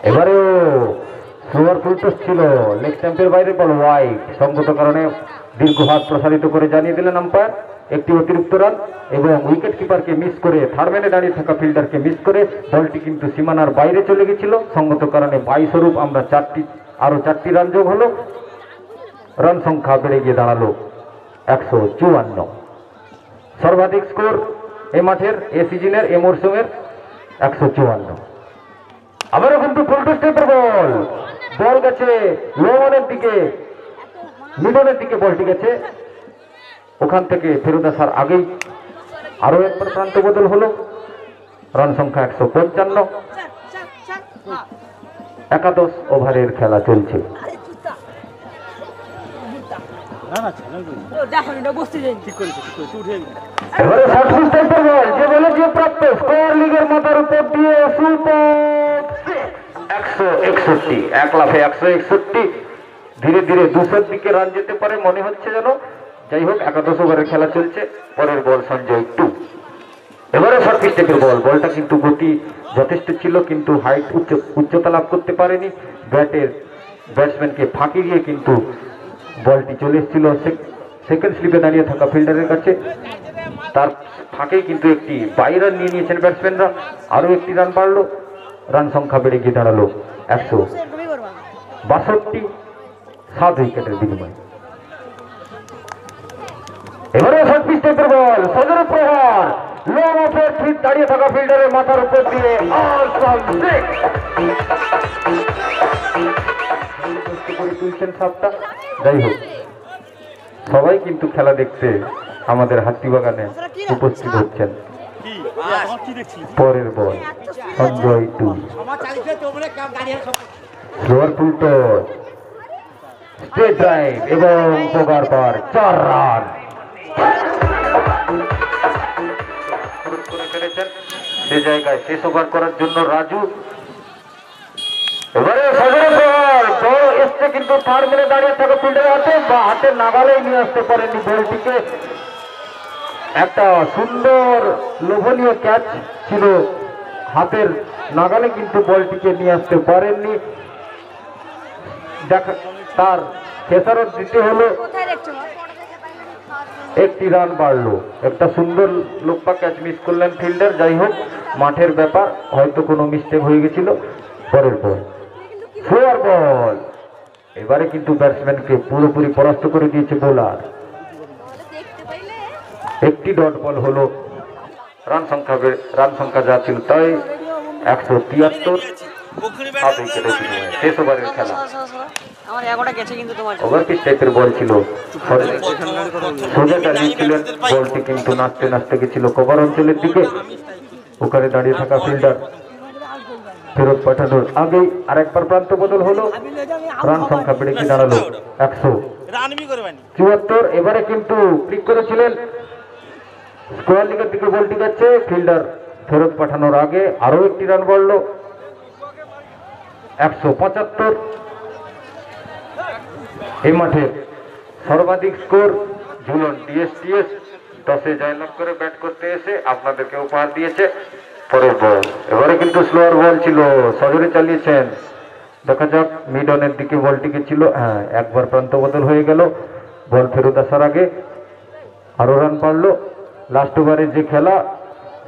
Speaker 3: এবারেও স্লোয়ার ফুল টস ছিল, লেগ স্ট্যাম্পের বাইরে বল ওয়াইড, সঙ্গত কারণে দীর্ঘ হাত প্রসারিত করে জানিয়ে দিলেন আম্পায়ার একটি অতিরিক্ত রান এবং উইকেট কিপারকে মিস করে, থার্ডম্যানে দাঁড়িয়ে থাকা ফিল্ডারকে মিস করে বলটি কিন্তু সীমানার বাইরে চলে গেছিল। সঙ্গত কারণে 22 স্বরূপ আমরা আরো 4টি রান যোগ হলো। রান সংখ্যা বেড়ে গিয়ে দাঁড়ালো 154। সর্বাধিক স্কোর এ মাঠের, এ সিজনের, এ মরশুমের 154। আবারও কিন্তু ফুল টু স্টেপের বল, বল গেছে লোনের দিকে, মিডলের দিকে বলটি গেছে, ওখান থেকে ফেরত আসার আগেই আরো একবার প্রান্ত বদল হলো। রান সংখ্যা 155, 11 ওভারের খেলা চলছে। এবারে শর্ট স্টেপের বল, যে বলে যে প্রাপ্ত, স্কোর লিগের মাথার উপর দিয়ে সুপার 161, 1 লাফে 161। ধীরে ধীরে 200-র দিকে রান যেতে পারে মনে হচ্ছে যেন। যাই হোক, 11 ওভারের খেলা চলছে। পরের বল সঞ্জয় 2। এবারে শর্ট স্টেপের বল, বলটা কিন্তু গতি যথেষ্ট ছিল কিন্তু হাইট উচ্চতা লাভ করতে পারেনি। ব্যাটসম্যানকে ফাঁকি দিয়ে কিন্তু বলটি চলে এসেছিল সেকেন্ড স্লিপে দাঁড়িয়ে থাকা ফিল্ডারের কাছে। তার ফাঁকেই কিন্তু একটি 22 রান নিয়ে নিয়েছেন ব্যাটসম্যানরা। আরো একটি রান বাড়লো, রান সংখ্যা বেড়ে গিয়ে দাঁড়ালো 162, 7 উইকেটের বিনিময়ে। এবারে শর্ট স্টেপের বল, সজরে প্রহার, লং অফের ঠিক দাঁড়িয়ে থাকা ফিল্ডারের মাথার উপর দিয়ে তুলছেন 7টা। যাই হোক, সবাই কিন্তু খেলা দেখতে আমাদের হাতিবাগানে উপস্থিত হচ্ছেন। পরের ball Sanjay 2, slower full toss, straight drive এবং প্রগার পর 4 রান করে ফেলেছেন। সে জায়গায় শেষ ওভার করার জন্য রাজু। এবারে সজরে বল, বড় হচ্ছে, কিন্তু থার্ড ম্যানে দাঁড়িয়ে থাকা ফিল্ডারের হাতে বা হাতের নাগালেই নিয়ে আসতে পারেননি বলটিকে। একটা সুন্দর লোভনীয় ক্যাচ ছিল হাতের নাগালে, কিন্তু বলটিকে নিয়ে আসতে পারেননি। দেখা তার খেসারত দিতে হলো, একটি রান বাড়লো। একটা সুন্দর লোকপা ক্যাচ মিস করলেন ফিল্ডার। যাই হোক, মাঠের ব্যাপার, হয়তো কোনো মিস্টেক হয়ে গেছিল। পরের বল, ফোর বল। এবারে কিন্তু ব্যাটসম্যানকে পুরোপুরি পরাস্ত করে দিয়েছে বোলার। একটি ডট বল হলো, রান সংখ্যা যা ছিল তাই 173। শেষ ওভারের খেলা। ওভার পিচ টাইপের বল ছিল, সোজা চালিয়েছিলেন বলটি, কিন্তু নাচতে নাচতে গেছিল কভার অঞ্চলের দিকে। ওখানে দাঁড়িয়ে থাকা ফিল্ডার ফেরত পাঠানোর আগেই আরেকবার প্রান্ত বদল হলো। রান সংখ্যা বেড়ে কি দাঁড়ালো 174। এবারে কিন্তু ক্লিক করেছিলেন স্কোয়ার লিগের দিকে বলটি যাচ্ছে, ফিল্ডার ফেরত পাঠানোর আগে আরো একটি রান বাড়লো 175। এই মাঠে সর্বাধিক স্কোর ঝুলন ডিএসটিএস 10-এ জয়লাভ করে ব্যাট করতে এসে আপনাদেরকে উপহার দিয়েছে। পরের বল, এবারে কিন্তু স্লোয়ার বল ছিল, সজোরে চালিয়েছেন। দেখা যাক মিড অনের দিকে বলটিকে ছিল। হ্যাঁ, একবার প্রান্ত বদল হয়ে গেল। বল ফেরত আসার আগে আরো রান পারলো। লাস্ট ওভারে যে খেলা,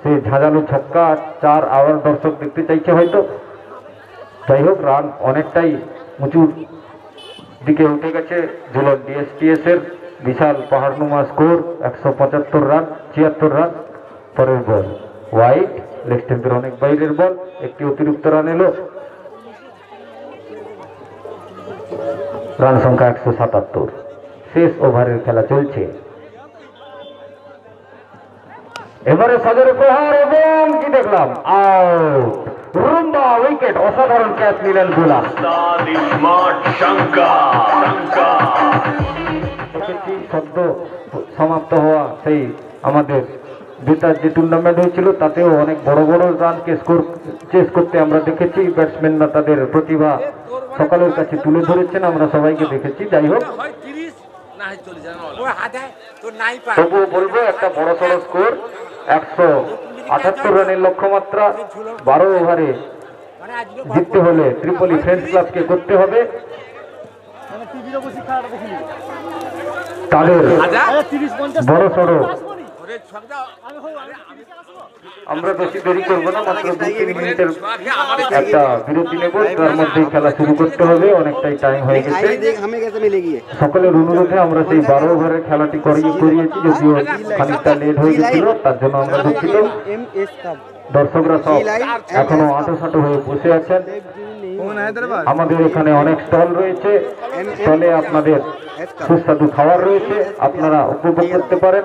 Speaker 3: সেই ঝাঁঝালু ছক্কা 4 আওয়ার দর্শক দেখতে চাইছে হয়তো। যাই হোক, রান অনেকটাই উঁচুর দিকে উঠে গেছে ঝুলন ডিএসটিএস এর বিশাল পাহাড়নুমা স্কোর 175 রান, 76 রান। পরের বল ওয়াইড, লেগ স্ট্যাম্পের অনেক বাইরের বল, একটি অতিরিক্ত রান এলো। রান সংখ্যা 177। শেষ ওভারের খেলা চলছে। এবারে সজোরে প্রহার এবং কি দেখলাম, আউট। রুম্বা উইকেট, অসাধারণ ক্যাচ নিলেন বোলার। দেখেছি সদ্য সমাপ্ত হওয়া সেই আমাদের জেতার যে টুর্নামেন্ট হয়েছিল, তাতেও অনেক বড় বড় রানকে চেস করতে আমরা দেখেছি। ব্যাটসম্যানরা তাদের প্রতিভা সকালের কাছে তুলে ধরেছেন, আমরা সবাইকে দেখেছি। যাই হোক, তবুও বলবো একটা বড় সড়ো স্কোর, 178 রানের লক্ষ্যমাত্রা। 12 ওভারে জিততে হলে ত্রিপলি ফ্রেন্ডস ক্লাবকে করতে হবে তাদের বড় সড়ো। আমরা বেশি দেরি করবো না, মাত্র 2-3 মিনিটের একটা বিরতি নেব, তার মধ্যেই খেলা শুরু করতে হবে। অনেকটাই টাইম হয়ে গেছে। সকলের অনুরোধে আমরা সেই 12 ওভারের খেলাটি করিয়েছি, যদিও খানিকটা লেট হয়ে গেছিল, তার জন্য আমরা দুঃখিত। দর্শকরা সব এখনো আঁটো হয়ে বসে আছেন। আমাদের এখানে অনেক স্টল রয়েছে, স্টলে আপনাদের সুস্বাদু খাবার রয়েছে, আপনারা উপভোগ করতে পারেন।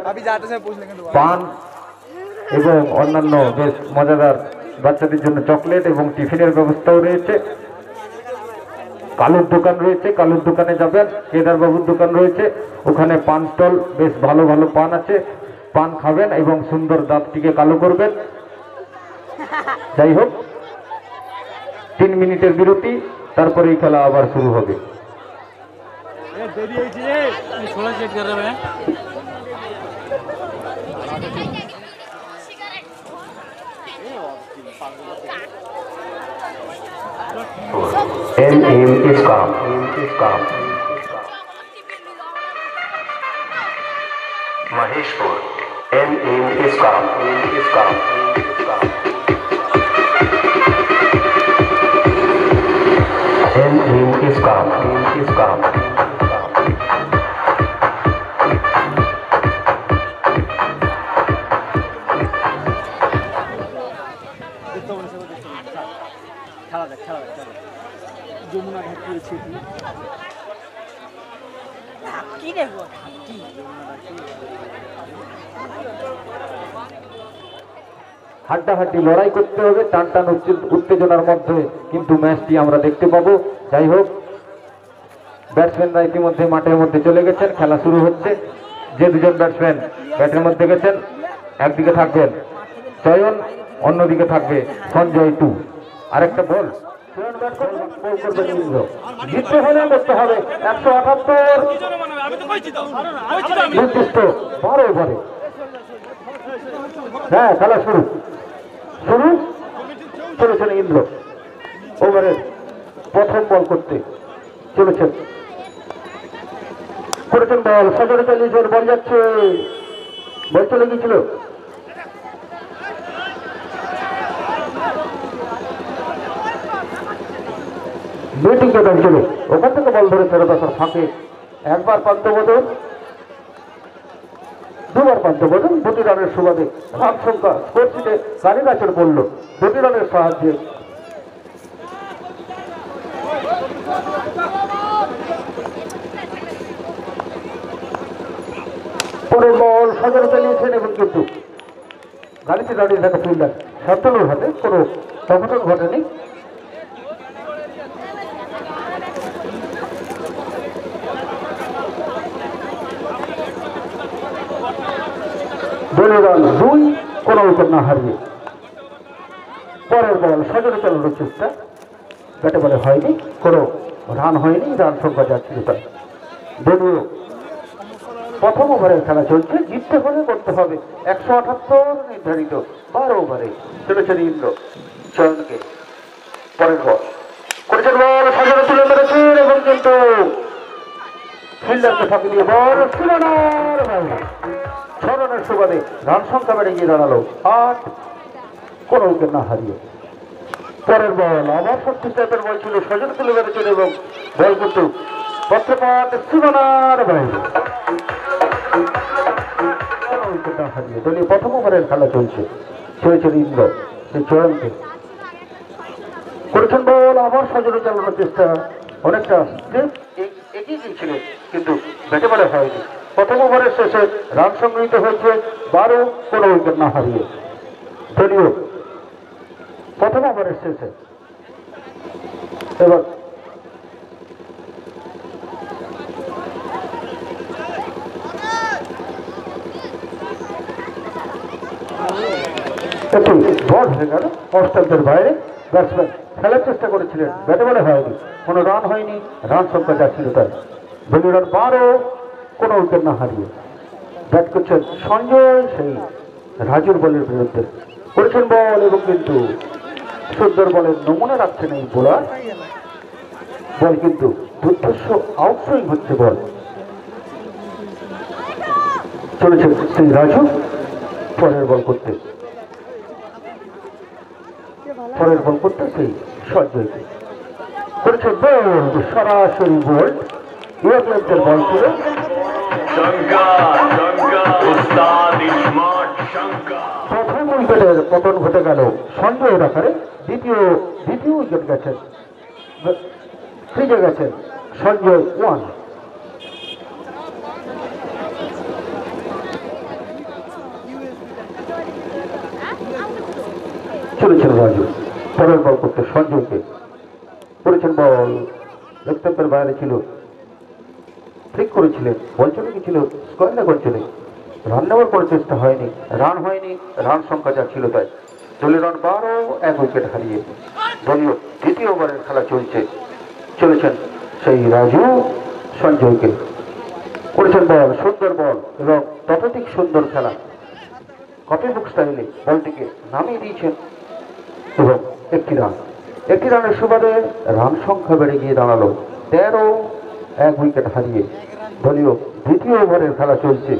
Speaker 3: পান এবং অন্যান্য বেশ মজাদার বাচ্চাদের জন্য চকলেট এবং টিফিনের ব্যবস্থাও রয়েছে। কালুর দোকান রয়েছে, কালুর দোকানে যাবেন। কেদার বাবুর দোকান রয়েছে, ওখানে পান স্টল, বেশ ভালো ভালো পান আছে। পান খাবেন এবং সুন্দর দাঁতটিকে কালো করবেন। যাই হোক, 3 মিনিটের বিরতি, তারপরে এই খেলা আবার শুরু হবে।
Speaker 5: Maheshpur. M is calm.
Speaker 4: Jamuna ঘাট রয়েছে কি দেখবো
Speaker 3: হাড্ডাহাড্ডি লড়াই করতে হবে, টান টান উত্তেজনার মধ্যে কিন্তু ম্যাচটি আমরা দেখতে পাবো। যাই হোক, ব্যাটসম্যানরা ইতিমধ্যে মাঠের মধ্যে চলে গেছেন, খেলা শুরু হচ্ছে। যে দুজন ব্যাটসম্যান ব্যাটের মধ্যে গেছেন, একদিকে থাকবেন চয়ন, অন্যদিকে থাকবে সঞ্জয় টু। আরেকটা বল জিততে হলে করতে হবে 178 নির্দিষ্ট 12 ওভারে। হ্যাঁ, খেলা শুরু চলেছেন ইন্দ্র। ওভারের প্রথম বল করতে চলেছেন, করেছেন বল, সজরে চালিয়েছেন, বল যাচ্ছে, বল চলে গিয়েছিল। ব্যাটিং কে ব্যাট চলে, ওখান থেকে বল ধরে ফেরত আসার ফাঁকে একবার পান্ত বদল, দুবার পান্ত বদল, 2টি রানের সুবাদে রান সংখ্যা স্কোর শিটে কানে গাছের পড়ল 2টি রানের সাহায্যে। পরের বল সজরে চালিয়েছেন এবং কিন্তু গাড়িতে দাঁড়িয়ে থাকা ফিল্ডার শান্তনুর হাতে কোনো অঘটন ঘটেনি। দলীয় রান 2, কোনো উইকেট না হারিয়ে। পরের বল সজরে চালানোর চেষ্টা, ব্যাটে বলে হয়নি, কোনো রান হয়নি, রান সংখ্যা যাচ্ছিল তাই। দলীয় প্রথম ওভারের খেলা চলছে, জিততে হলে করতে হবে 178 নির্ধারিত 12 ওভারে। চলেছেন ইন্দ্র চয়নকে, পরের বল করেছেন বল, সজরে তুলে মেরেছেন এবং কিন্তু ফিল্ডারকে ফাঁকি দিয়ে বল সিরানার বাইরে। 6 রানের সুবাদে রান সংখ্যা বেড়ে গিয়ে দাঁড়ালো 8, কোনো উইকেট না হারিয়ে। পরের বল আবার 30 স্টেপের বল ছিল, সজরে তুলে মেরেছেন এবং বল কিন্তু পত্রপাত সিরানার বাইরে। দলীয় প্রথম ওভারের খেলা চলছে, চলেছেন ইন্দ্র সেই চয়নকে, করেছেন বল, আবার সজরে চালানোর চেষ্টা, অনেকটা স্টেপ এগিয়ে গিয়েছিলেন কিন্তু ব্যাটে বলে হয়নি। প্রথম ওভারের শেষে রান সংগৃহীত হয়েছে 12, কোনো উইকেট না হারিয়ে। দলীয় প্রথম ওভারের শেষে এবার একটি বল হয়ে গেল অস্টাম্পের বাইরে। ব্যাটসম্যান খেলার চেষ্টা করেছিলেন, ব্যাটে বলে হয়নি, কোনো রান হয়নি, রান সংখ্যা যাচ্ছিল তাই। দলীয় রান 12, কোনো উইকেট না হারিয়ে। ব্যাট করছেন সঞ্জয় সেই রাজুর বলের বিরুদ্ধে, করেছেন বল এবং কিন্তু সুন্দর বলের নমুনা রাখছেন এই বোলার। বল কিন্তু দুর্ধর্ষ আউটসুইং হচ্ছে বল। চলেছেন সেই রাজু পরের বল করতে, সেই সঞ্জয়কে, করেছেন বল, সরাসরি বল, ইংল্যান্ডের বল ছিল। প্রথম উইকেটের পতন ঘটে গেল সঞ্জয়ের আকারে। দ্বিতীয় উইকেট গেছেন, ক্রিজে গেছেন সঞ্জয় 1। চলেছেন রাজু পরের বল করতে সঞ্জয়কে, করেছেন বল, লেগ স্টাম্পের বাইরে ছিল, ফ্লিক করেছিলেন, বল চলে গেছিল স্কোয়ার লেগ চলে। রান নেওয়ার কোনো চেষ্টা হয়নি, রান হয়নি, রান সংখ্যা যা ছিল তাই। দলীয় রান 12, 1 উইকেট হারিয়ে। দলীয় দ্বিতীয় ওভারের খেলা চলেছেন সেই রাজু সঞ্জয়কে, করেছেন বল, সুন্দর বল এবং ততোধিক সুন্দর খেলা। কপি বুক স্টাইলে বলটিকে নামিয়ে দিয়েছেন এবং একটি রানের সুবাদে রান সংখ্যা বেড়ে গিয়ে দাঁড়ালো 13, 1 উইকেট হারিয়ে। দলীয় দ্বিতীয় ওভারের খেলা চলছে,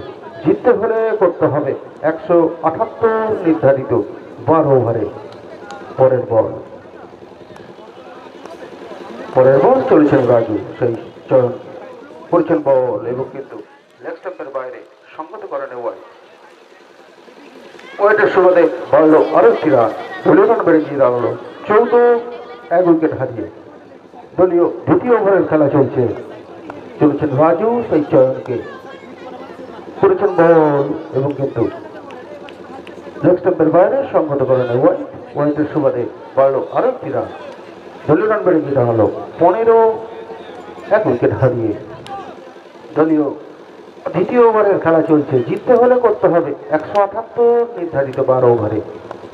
Speaker 3: জিততে হলে করতে হবে 178 নির্ধারিত 12 ওভারে। পরের বল চলেছেন রাজু সেই চয়ন, করেছেন বল এবং কিন্তু লেগ স্টাম্পের বাইরে সংগত করেন ওয়াইডের সুবাদে বাড়লো আরো একটি রান। দলীয় রান বেড়ে গিয়ে দাঁড়ালো 14, 1 উইকেট হারিয়ে। দলীয় দ্বিতীয় ওভারের খেলা চলেছেন রাজু সেই চয়নকে, করেছেন বল এবং কিন্তু লেগ স্টাম্পের বাইরে সংগত করেন ওয়াইডের সুবাদে বাড়লো আরো একটি রান। দলীয় রান বেড়ে গিয়ে দাঁড়ালো 15, 1 উইকেট হারিয়ে। দলীয় দ্বিতীয় ওভারের খেলা চলছে, জিততে হলে করতে হবে 178 নির্ধারিত 12 ওভারে।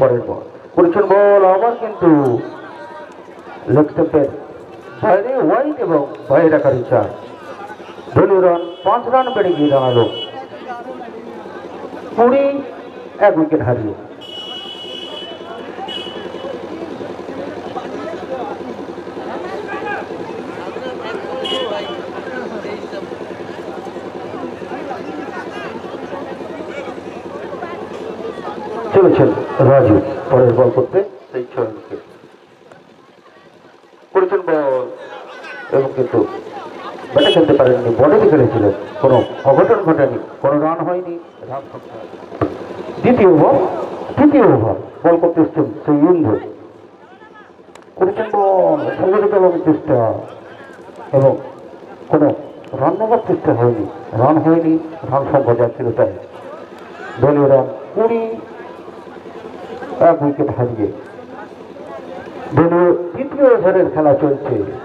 Speaker 3: পরের বল করেছেন বল, আবার কিন্তু লেগ স্টাম্পের বাইরে ওয়াইড এবং বাইরাকারী চার। দলীয় রান 5 রান বেড়ে গিয়ে দাঁড়ালো 20, 1 উইকেট হারিয়ে। চলেছেন রাজু পরের বল করতে, সেই 6 উইকেট করেছেন বল এবং কিন্তু ব্যাটে খেলতে পারেননি, বলেই খেলেছিলেন, কোনো অঘটন ঘটেনি, কোনো রান হয়নি। দ্বিতীয় ওভার বল করতে এসছেন সেই ইন্দ্র, করেছেন বল সংগঠিত চেষ্টা এবং কোনো রান নেওয়ার চেষ্টা হয়নি, রান সংখ্যা যা ছিল তাই। দলীয় রান 20, 1 উইকেট হারিয়ে। দলীয় তৃতীয় ওভারের খেলা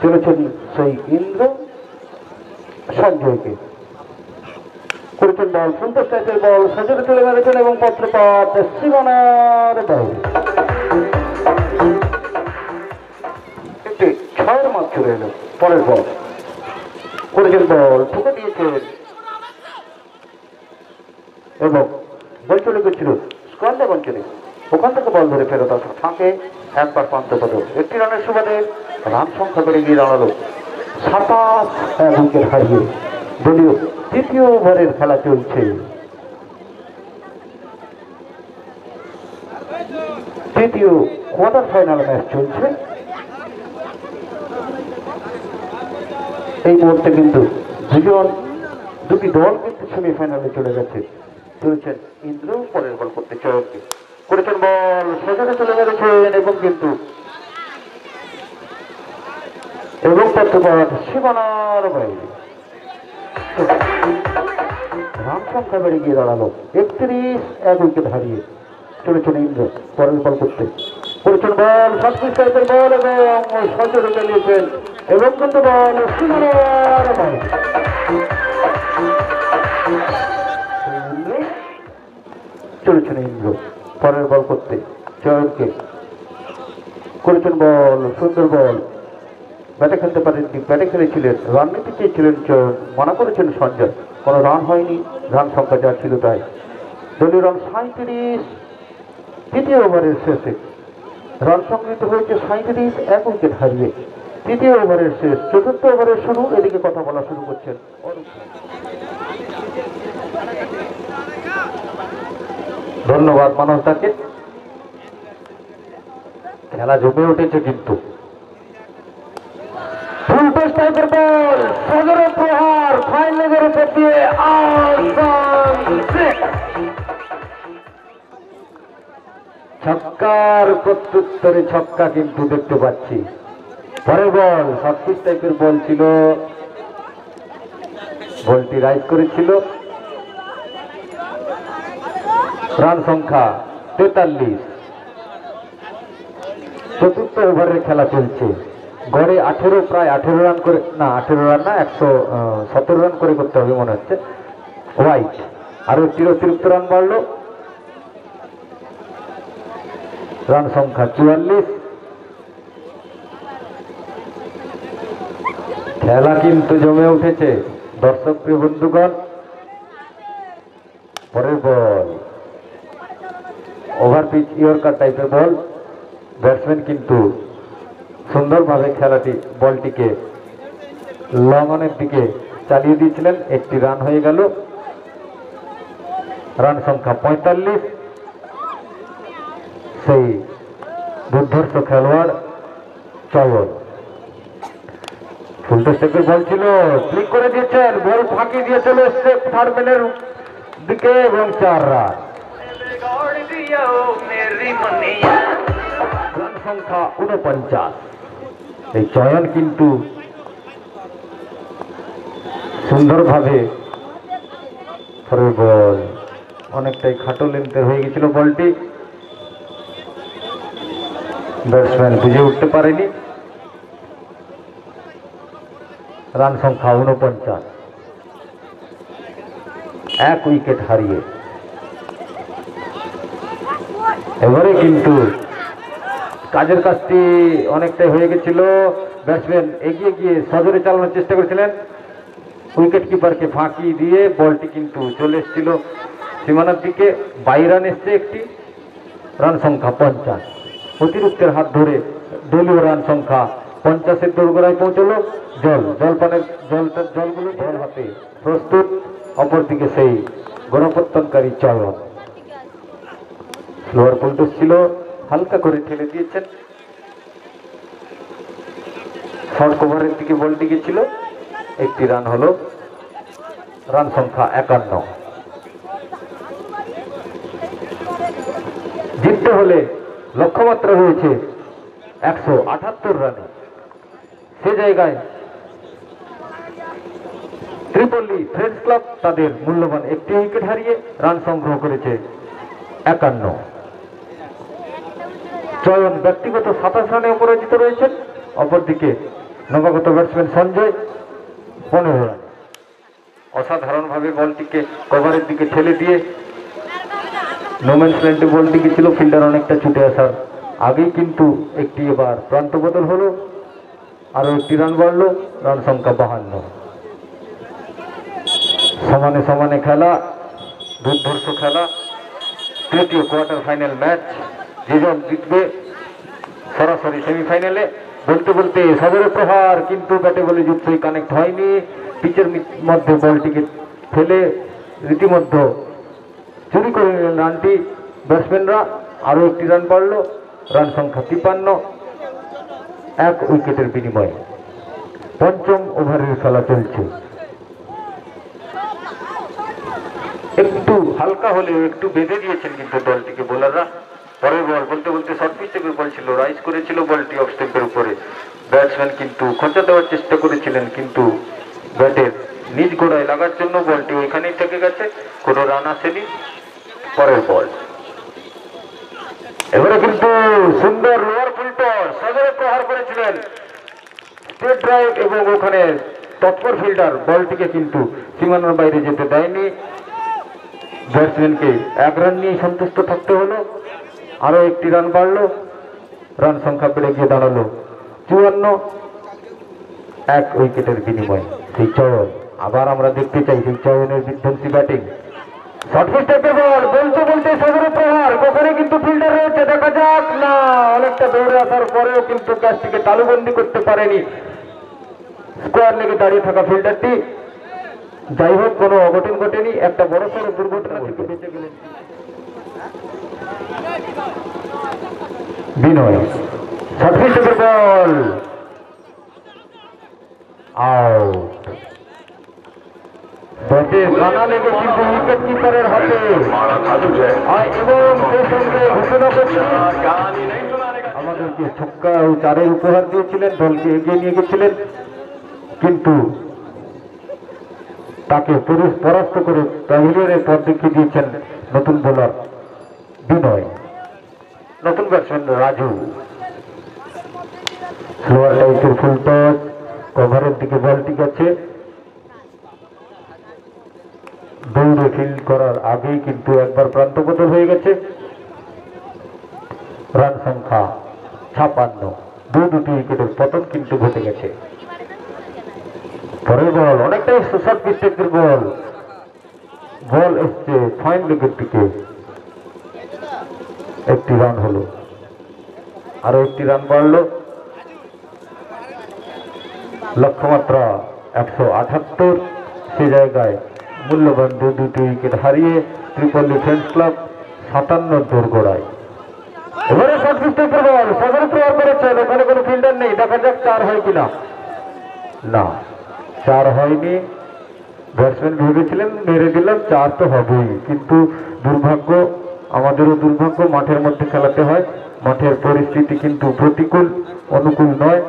Speaker 3: চলেছেন সেই ইন্দ্র সঞ্জয়কে, করেছেন বল সুন্দর স্ট্রাইকের বল সজোরে তুলে মেরেছেন এবং পত্রপাত সীমানার বাইরে। একটি 6 মাঠ চলে এলো। পরের বল করেছেন বল ঠুকে দিয়েছেন এবং বল চলে গেছিল স্কোয়ার অঞ্চলে, ওখান থেকে বল ধরে ফেরত আসা ফাঁকে একবার পান্ত পদক। 1 রানের সুবাদে রান সংখ্যা বেড়ে গিয়ে দাঁড়ালো 27, 1 উইকেট হারিয়ে। দলীয় তৃতীয় ওভারের খেলা চলছে। তৃতীয় কোয়ার্টার ফাইনাল ম্যাচ চলছে। এই মুহূর্তে কিন্তু দুটি দল কিন্তু সেমিফাইনালে চলে গেছে। চলেছেন ইন্দ্র পরের বল করতে চয়নকে, করেছেন বল সজোরে চলে মেরেছেন এবং কিন্তু পত্রপাত সীমানার বাইরে। রান সংখ্যা বেড়ে গিয়ে দাঁড়ালো 31, 1 উইকেট হারিয়ে। চলেছেন ইন্দ্র পরের বল করতে, করেছেন বল সাতপুর টাইপের বল এবং সজোরে চালিয়েছেন এবং কিন্তু বল সীমানার বাইরে। চলেছেন ইন্দ্র পরের বল করতে চয়নকে, করেছেন বল সুন্দর বল, ব্যাটে খেলতে পারেননি, ব্যাটে খেলেছিলেন, রান নিতে চেয়েছিলেন চয়ন, মানা করেছেন সঞ্জয়, কোনো রান হয়নি, রান সংখ্যা যা ছিল তাই। দলীয় রান 37, তৃতীয় ওভারের শেষে রান সংগৃহীত হয়েছে 37, 1 উইকেট হারিয়ে। তৃতীয় ওভারের শেষ, চতুর্থ ওভারের শুরু। এদিকে কথা বলা শুরু করছেন ধন্যবাদ মানবতাকে। খেলা জমে উঠেছে কিন্তু টাইপের বল সজোরে প্রহার ফাইন লেগের উপর দিয়ে ছক্কার প্রত্যুত্তরে ছক্কা কিন্তু দেখতে পাচ্ছি। পরের বল সাতপিস টাইপের বল ছিল, বলটি রাইট করেছিল। রান সংখ্যা 43। চতুর্থ ওভারের খেলা চলছে। গড়ে 18, প্রায় 18 রান করে, না 18 রান না, 117 রান করে করতে হবে মনে হচ্ছে। হোয়াইট আরো একটি অতিরিক্ত রান বাড়লো। রান সংখ্যা 44। খেলা কিন্তু জমে উঠেছে দর্শক প্রিয় বন্ধুগণ। পরের বল ওভার পিচ ইয়র্কার টাইপের বল। ব্যাটসম্যান কিন্তু সুন্দরভাবে খেলাটি বলটিকে লং অনের দিকে চালিয়ে দিয়েছিলেন। একটি রান হয়ে গেল। রান সংখ্যা 45। সেই দুর্ধর্ষ খেলোয়াড় চয়ন ফুল স্টেপের বল ছিল, ক্লিক করে দিয়েছেন, বল ফাঁকি দিয়ে চলে এসছে থার্ডম্যানের দিকে এবং 4 রান। রান সংখ্যা 49। এই চয়ন কিন্তু সুন্দরভাবে পরের বল অনেকটাই খাটো লেন্থের হয়ে গেছিল বলটি, ব্যাটসম্যান বুঝে উঠতে পারেনি। রান সংখ্যা 49, 1 উইকেট হারিয়ে। এবারে কিন্তু কাজের কাজটি অনেকটাই হয়ে গেছিল। ব্যাটসম্যান এগিয়ে গিয়ে সজোরে চালানোর চেষ্টা করেছিলেন, উইকেট কিপারকে ফাঁকি দিয়ে বলটি কিন্তু চলে এসেছিল সীমানার দিকে। 22 রান এসছে একটি, রান সংখ্যা 50। অতিরিক্তের হাত ধরে দলীয় রান সংখ্যা 50-এর দোরগোড়ায় পৌঁছলো। জলপানের জলগুলো বল হাতে প্রস্তুত, অপরদিকে সেই গণপত্তনকারী চয়ন। স্লোয়ার পুলটস ছিল, হালকা করে ঠেলে দিয়েছেন, শর্ট কভারের দিকে বলটি গেছিল, একটি রান হলো, রান সংখ্যা 51। জিততে হলে লক্ষ্যমাত্রা রয়েছে 178 রানে। সে জায়গায় ত্রিপল্লী ফ্রেন্ডস ক্লাব তাদের মূল্যবান একটি উইকেট হারিয়ে রান সংগ্রহ করেছে 51। চয়ন ব্যক্তিগত 27 রানে অপরাজিত রয়েছেন, অপরদিকে নবাগত ব্যাটসম্যান সঞ্জয় 15 রান। অসাধারণভাবে বলটিকে কভারের দিকে ঠেলে দিয়ে নোম্যান্স ল্যান্ডে বলটি গেছিল, ফিল্ডার অনেকটা ছুটে আসার আগেই কিন্তু একটি এবার প্রান্ত বদল হলো, আরো একটি রান বাড়লো, রান সংখ্যা 52। সমানে সমানে খেলা, দুর্ধর্ষ খেলা, তৃতীয় কোয়ার্টার ফাইনাল ম্যাচ। যে দল জিতবে সরাসরি সেমিফাইনালে। বলতে বলতে সদরে প্রহার, কিন্তু ব্যাটে বলে যুদ্ধই কানেক্ট হয়নি। পিচের মধ্যে বলটিকে ফেলে রীতিমধ্যে চুরি করে নিলেন রানটি ব্যাটসম্যানরা, আরো একটি রান বাড়লো, রান সংখ্যা 53। 1 উইকেটের বিনিময়ে পঞ্চম ওভারের খেলা চলছে। একটু হালকা হলেও একটু বেঁধে দিয়েছেন কিন্তু দলটিকে বোলাররা। পরের বল বলতে বলতে শর্ট পিচ থেকে বল ছিল, রাইজ করেছিল বলটি অফ স্টেম্পের উপরে। ব্যাটসম্যান কিন্তু খোঁচা দেওয়ার চেষ্টা করেছিলেন, কিন্তু ব্যাটের নিজ গোড়ায় লাগার জন্য বলটি ওইখানেই থেকে গেছে, কোনো রান আসেনি। পরের বল এবারে কিন্তু সুন্দর লোয়ার ফুলটস সজোরে প্রহার করেছিলেন স্টেট ড্রাইভ, এবং ওখানে তৎপর ফিল্ডার বলটিকে কিন্তু সীমানার বাইরে যেতে দেয়নি। ব্যাটসম্যানকে 1 রান নিয়ে সন্তুষ্ট থাকতে হলো, আরো একটি রান বাড়লো, রান সংখ্যা বেড়ে গিয়ে দাঁড়ালো 54। 1 উইকেটের বিনিময়ে সেই চয়ন আবার আমরা দেখতে চাই, সেই চয়নের বিধ্বংসী ব্যাটিং। শর্ট পিচ টাইপের বল বলতে বলতে সজোরে প্রহার, ওখানে কিন্তু ফিল্ডার রয়েছে, দেখা যাক। না, অনেকটা দৌড়ে আসার পরেও কিন্তু ক্যাচটিকে তালুবন্দি করতে পারেনি স্কোয়ার লেগে দাঁড়িয়ে থাকা ফিল্ডারটি। যাই হোক, কোনো অঘটন ঘটেনি, একটা বড় সড়ো দুর্ঘটনা থেকে বেঁচে গেলেন বিনয়। শর্ট পিচ টাইপের বল আউট। ব্যাটের কানা লেগে কিন্তু উইকেট কিপারের হাতে, এবং সেই সঙ্গে ঘোষণা করছে আমাদেরকে ছক্কা ও 4-এর উপহার দিয়েছিলেন, দলকে এগিয়ে নিয়ে গেছিলেন, কিন্তু তাকে পরাস্ত করে প্যাভিলিয়নের পথ দেখিয়ে দিয়েছেন নতুন বোলার বিনয়। নতুন ব্যাটসম্যান রাজু। স্লোয়ার টাইপের ফুল টস, কভারের দিকে বলটি গেছে, দৌড়ে ফিল্ড করার আগেই কিন্তু একবার প্রান্ত বদল হয়ে গেছে। রান সংখ্যা 56। 2 উইকেটের পতন কিন্তু ঘটে গেছে। পরের বল অনেকটাই শর্ট পিচ টাইপের বল, বল এসছে ফাইন লেগের দিকে, একটি রান হলো, আরো একটি রান বাড়লো, লক্ষ্যমাত্রা 178। সে জায়গায় মূল্যবান 2 উইকেট হারিয়ে ত্রিপল্লী ফ্রেন্ডস ক্লাব 57 দোরগোড়ায়। এবারে শর্ট পিচ টাইপের বল সজোরে প্রহার করেছেন, ওখানে কোনো ফিল্ডার নেই, দেখা যাক 4 হয় কিনা। না, 4 হয়নি। ব্যাটসম্যান ভেবেছিলেন মেরে দিলাম, 4 তো হবেই, কিন্তু দুর্ভাগ্য, আমাদেরও দুর্ভাগ্য, মাঠের মধ্যে খেলাতে হয়, মাঠের পরিস্থিতি কিন্তু প্রতিকূল, অনুকূল নয়।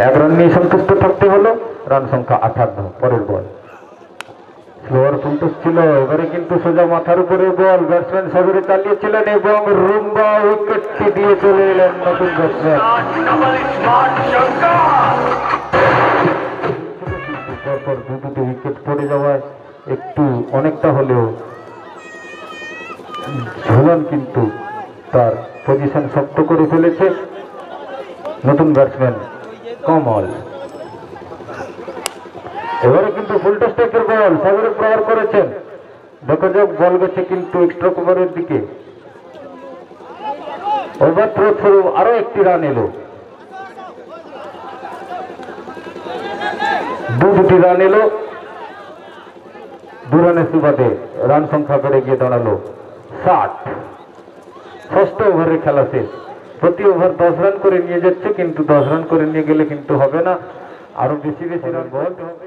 Speaker 3: 1 রান নিয়ে সন্তুষ্ট থাকতে হলো, রান সংখ্যা 58। পরের বল স্লোয়ার ফুলটস ছিল, এবারে কিন্তু সোজা মাথার উপরে বল, ব্যাটসম্যান সজোরে চালিয়েছিলেন এবং রুম্বা উইকেটটি দিয়ে চলে এলেন নতুন ব্যাটসম্যান। পরপর 2 উইকেট পড়ে যাওয়ায় একটু অনেকটা হলেও ঝুলন কিন্তু তার পজিশন শক্ত করে ফেলেছে নতুন ব্যাটসম্যান কমল। এবারে কিন্তু ফুলটা স্ট্রাইকের বল সাগরে প্রহার করেছেন, দেখা যাক বল গেছে কিন্তু এক্সট্রা কভারের দিকে। ওভার থ্রো থ্রু আরো একটি রান এলো, দুটি রান এলো, 2 রানের সুবাদে রান সংখ্যা বেড়ে গিয়ে দাঁড়ালো 60। ষষ্ঠ ওভারের খেলা শেষ, প্রতি ওভার 10 রান করে নিয়ে যাচ্ছে, কিন্তু 10 রান করে নিয়ে গেলে কিন্তু হবে না, আরো বেশি বেশি রান বলতে হবে।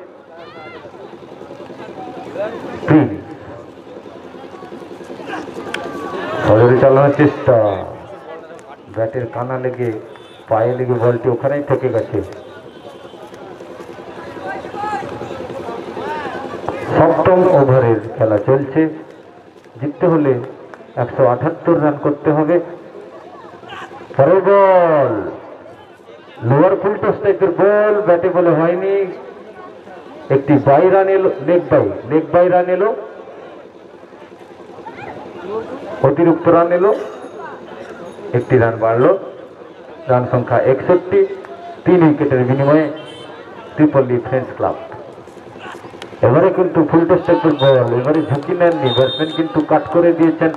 Speaker 3: সজরে চালানোর চেষ্টা, ব্যাটের কানা লেগে পায়ে লেগে বলটি ওখানেই থেকে গেছে। সপ্তম ওভারের খেলা চলছে, জিততে হলে 178 রান করতে হবে। পরের বল লোয়ার ফুলটা স্ট্রাইকের বল, ব্যাটে বলে হয়নি, একটি বাই রান এলো, লেগ বাই রান এলো, অতিরিক্ত রান এলো, একটি রান বাড়লো, রান সংখ্যা 61, 3 উইকেটের বিনিময়ে ট্রিপলি ফ্রেন্ডস ক্লাব। এবারে কিন্তু ফুলটা স্ট্রাইকের বল, এবারে ঝুঁকি নেননি ব্যাটসম্যান, কিন্তু কাট করে দিয়েছেন,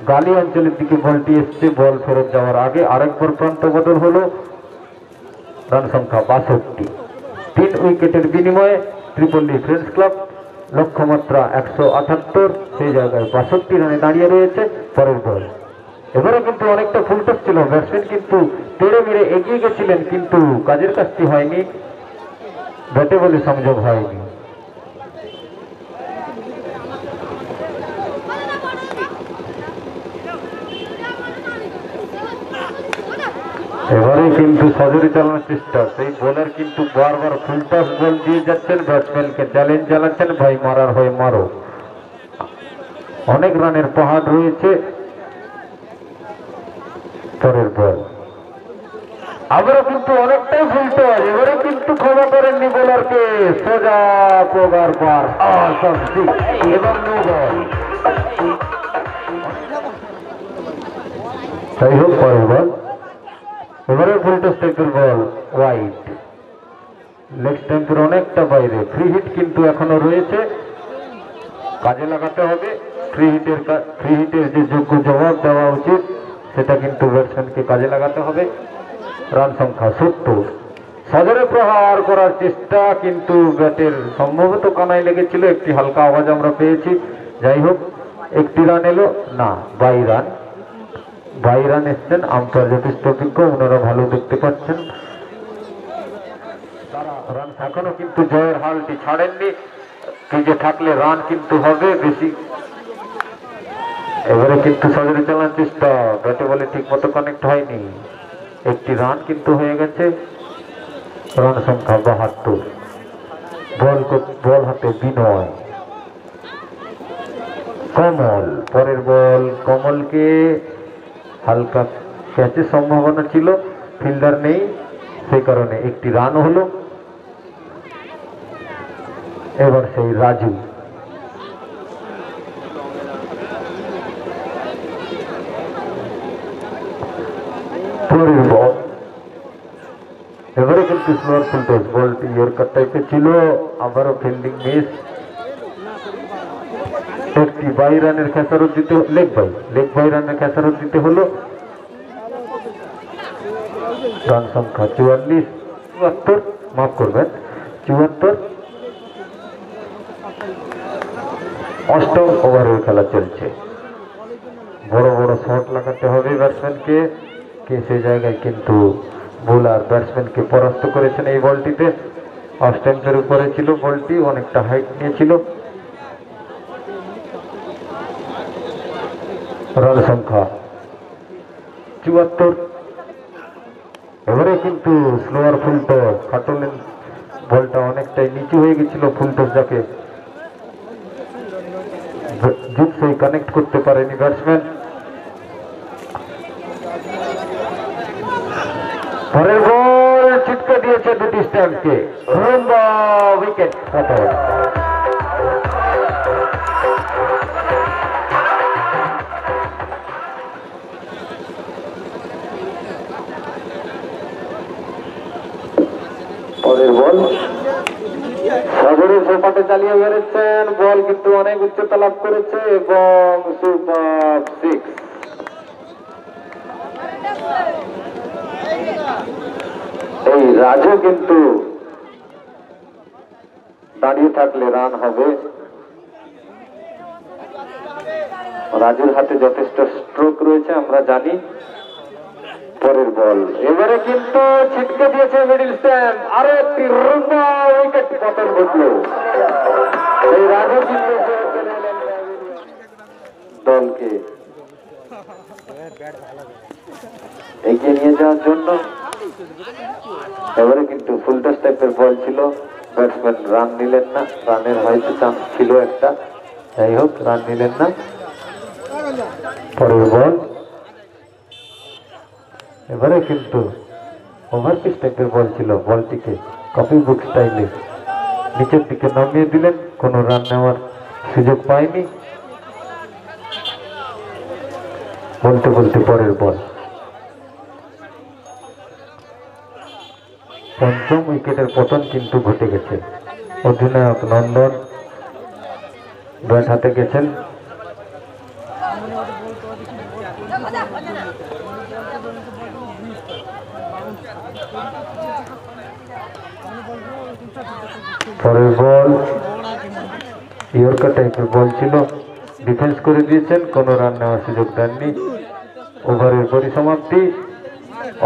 Speaker 3: গালি অঞ্চলের দিকে বলটি এসছে, বল ফেরত যাওয়ার আগে আরেকবার প্রান্ত বদল হলো, রান সংখ্যা 62, 3 উইকেটের বিনিময়ে ট্রিপলি ফ্রেন্ডস ক্লাব লক্ষ্যমাত্রা 178, সেই জায়গায় 62 রানে দাঁড়িয়ে রয়েছে। পরের বল এবারে কিন্তু অনেকটা ফুলটস ছিল, ব্যাটসম্যান কিন্তু তেড়ে মেরে এগিয়ে গেছিলেন, কিন্তু কাজের কাজটি হয়নি, ব্যাটে বলে সংযোগ হয়নি। এবারে কিন্তু সজরে চালানোর চেষ্টা, সেই বোলার কিন্তু বারবার ফুলটস বল দিয়ে যাচ্ছেন, ব্যাটসম্যানকে চ্যালেঞ্জ চালাচ্ছেন, ভাই মারার হয়ে মারো। অনেক রানের পাহাড় রয়েছে। পরের বল আবারও কিন্তু অনেকটাই ফুলটস, এবারে কিন্তু ক্ষমা করেননি বোলারকে, সোজা প্রগার পার এবং নো বল। যাই হোক, পরের বল এবারে ফুলটস স্ট্রাইকের বল ওয়াইড, লেগ স্ট্যাম্পের অনেকটা বাইরে, ফ্রি হিট কিন্তু এখনো রয়েছে, কাজে লাগাতে হবে। ফ্রি হিটের যে যোগ্য জবাব দেওয়া উচিত সেটা কিন্তু ব্যাটসম্যানকে কাজে লাগাতে হবে। রান সংখ্যা 70, সজরে প্রহার করার চেষ্টা, কিন্তু ব্যাটের সম্ভবত কানায় লেগেছিল, একটি হালকা আওয়াজ আমরা পেয়েছি। যাই হোক, একটি রান এলো না, 22 রান এসছেন, আম্পায়ার যথেষ্ট অভিজ্ঞ, ওনারা ভালো দেখতে পাচ্ছেন। রান এখনো কিন্তু জয়ের হালটি ছাড়েননি, ক্রিজে থাকলে রান কিন্তু হবে বেশি। এবারে কিন্তু সজরে চালানোর চেষ্টা, ব্যাটে বলে ঠিক মতো কানেক্ট হয়নি, একটি রান কিন্তু হয়ে গেছে, রান সংখ্যা 72। বল হাতে বিনয়, কমল। পরের বল কমলকে হালকা ক্যাচের সম্ভাবনা ছিল, ফিল্ডার নেই, সেই কারণে একটি রান হলো। এবার সেই রাজু, পরের বল এবারে কিন্তু স্লোয়ার ফুলটস, বলটি ইয়র্কার টাইপের ছিল, আবারও ফিল্ডিং মিস, একটি 22 রানের খেসারত দিতে, লেগ বাই রানের খেসারত দিতে হলো। রান সংখ্যা 74, মাফ করবেন 74। অষ্টম ওভারের খেলা চলছে, বড় বড় শট লাগাতে হবে ব্যাটসম্যানকে, সেই জায়গায় কিন্তু বোলার ব্যাটসম্যানকে পরাস্ত করেছেন এই বলটিতে। অফ স্ট্যাম্পের উপরে ছিল বলটি, অনেকটা হাইট নিয়েছিল। রান সংখ্যা 74। এবারে কিন্তু স্লোয়ার ফুলটস খাটলেন, বলটা অনেকটাই নিচু হয়ে গেছিল, ফুলটস যাকে জিতসই কানেক্ট করতে পারেনি ব্যাটসম্যান। পরের বল ছিটকে দিয়েছে দুটি স্ট্যাম্পকে, উইকেট। মেরেছেন, বল কিন্তু অনেক উচ্চতা লাভ করেছে এবং সুপার 6। এই রাজু কিন্তু দাঁড়িয়ে থাকলে রান হবে। রাজুর হাতে যথেষ্ট স্ট্রোক রয়েছে আমরা জানি। পরের বল এবারে কিন্তু ছিটকে দিয়েছে মিডল স্ট্যাম্প, আরো একটি উইকেট পতন ঘটল। এই রাজু কিন্তু দলকে এগিয়ে নিয়ে যাওয়ার জন্য। এবারে কিন্তু ফুল টস টাইপের বল ছিল, ব্যাটসম্যান রান নিলেন না। রানের হয়তো চান্স ছিল একটা, যাই হোক রান নিলেন না। পরের বল এবারে কিন্তু ওভার পিচ টাইপের বল ছিল, বলটিকে কপি বুক স্টাইলে নিচের দিকে নামিয়ে দিলেন, কোনো রান নেওয়ার সুযোগ পায়নি। বলতে বলতে পরের বল পঞ্চম উইকেটের পতন কিন্তু ঘটে গেছে। অধিনায়ক নন্দন ব্যাট হাতে গেছেন। পরের বল ইয়র্কার টাইপের বল ছিল, ডিফেন্স করে দিয়েছেন, কোনো রান নেওয়ার সুযোগ দেননি। ওভারের পরিসমাপ্তি,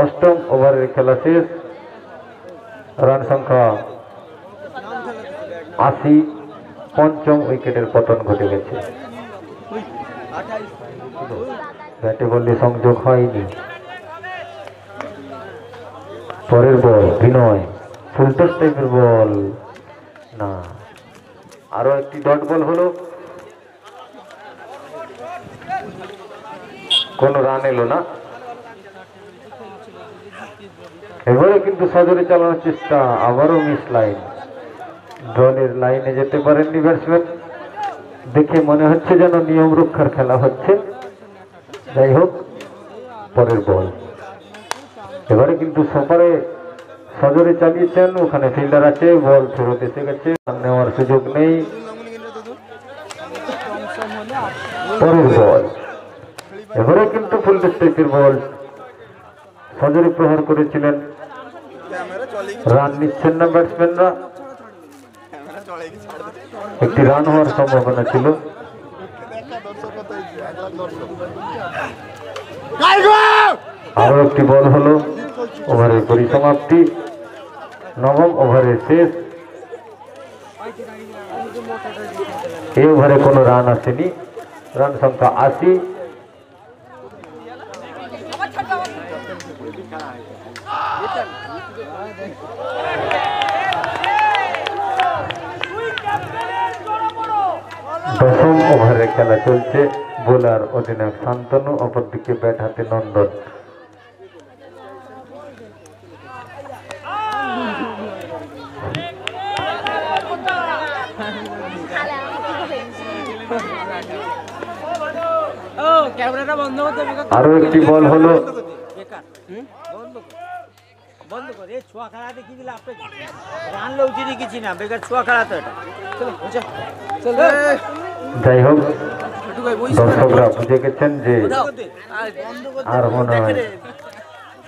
Speaker 3: অষ্টম ওভারের খেলা শেষ। রান সংখ্যা 80, পঞ্চম উইকেটের পতন ঘটে গেছে। ব্যাটে বললে সংযোগ হয়নি। পরের বল বিনয়, ফুল টস টাইপের বল না, আরো একটি ডট বল হলো, কোনো রান এলো না। এবারে কিন্তু সজোরে চালানোর চেষ্টা, আবারও মিস লাইন। দলের লাইনে যেতে পারেননি ব্যাটসম্যান, দেখে মনে হচ্ছে যেন নিয়ম রক্ষার খেলা হচ্ছে। যাই হোক পরের বল এবারে কিন্তু সপারে সজোরে চালিয়েছেন, ওখানে ফিল্ডার আছে, বল ফেরত এসে গেছে, রান নেওয়ার সুযোগ নেই। পরের বল এবারে কিন্তু ফুল টস টাইপের বল, সজোরে প্রহার করেছিলেন, রান নিচ্ছেন না ব্যাটসম্যানরা। একটি রান হওয়ার সম্ভাবনা ছিল। আরো একটি বল হলো, ওভারের পরিসমাপ্তি, নবম ওভারের শেষ। এই ওভারে কোনো রান আসেনি, রান সংখ্যা 80। দশম ওভারে খেলা চলছে, বোলার অধিনায়ক শান্তনু, অপরদিকে ব্যাট হাতে নন্দন। আরো একটি বল হলো,
Speaker 2: বন্ধ করে ছোয়া খেলা দেখি দিলে আপনি রান লৌচি কিছু না, বেকার ছোয়া খেলা তো এটা।
Speaker 3: যাই হোক দর্শকরা বুঝে গেছেন যে আর মনে হয়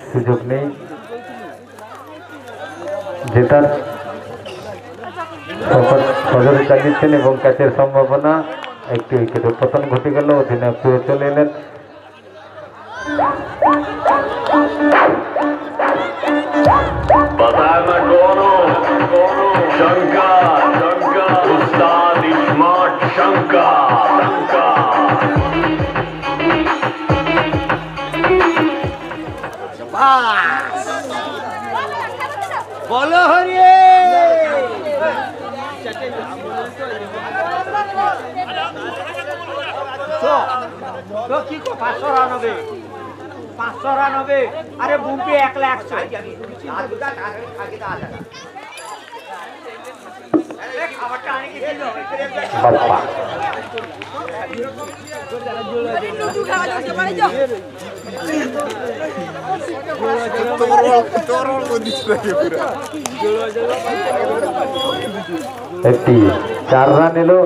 Speaker 3: সুযোগ নেই জেতার। সজোরে চালিয়েছেন এবং ক্যাচের সম্ভাবনা, একটি উইকেটের পতন ঘটে গেল। অধিনায়ক ফিরে চলে এলেন।
Speaker 2: বলো হরিয়ে কি 500 রান হবে, 500 রান হবে। আরে বুম্পে 1 লাখ
Speaker 3: একটি 4 রান এলো।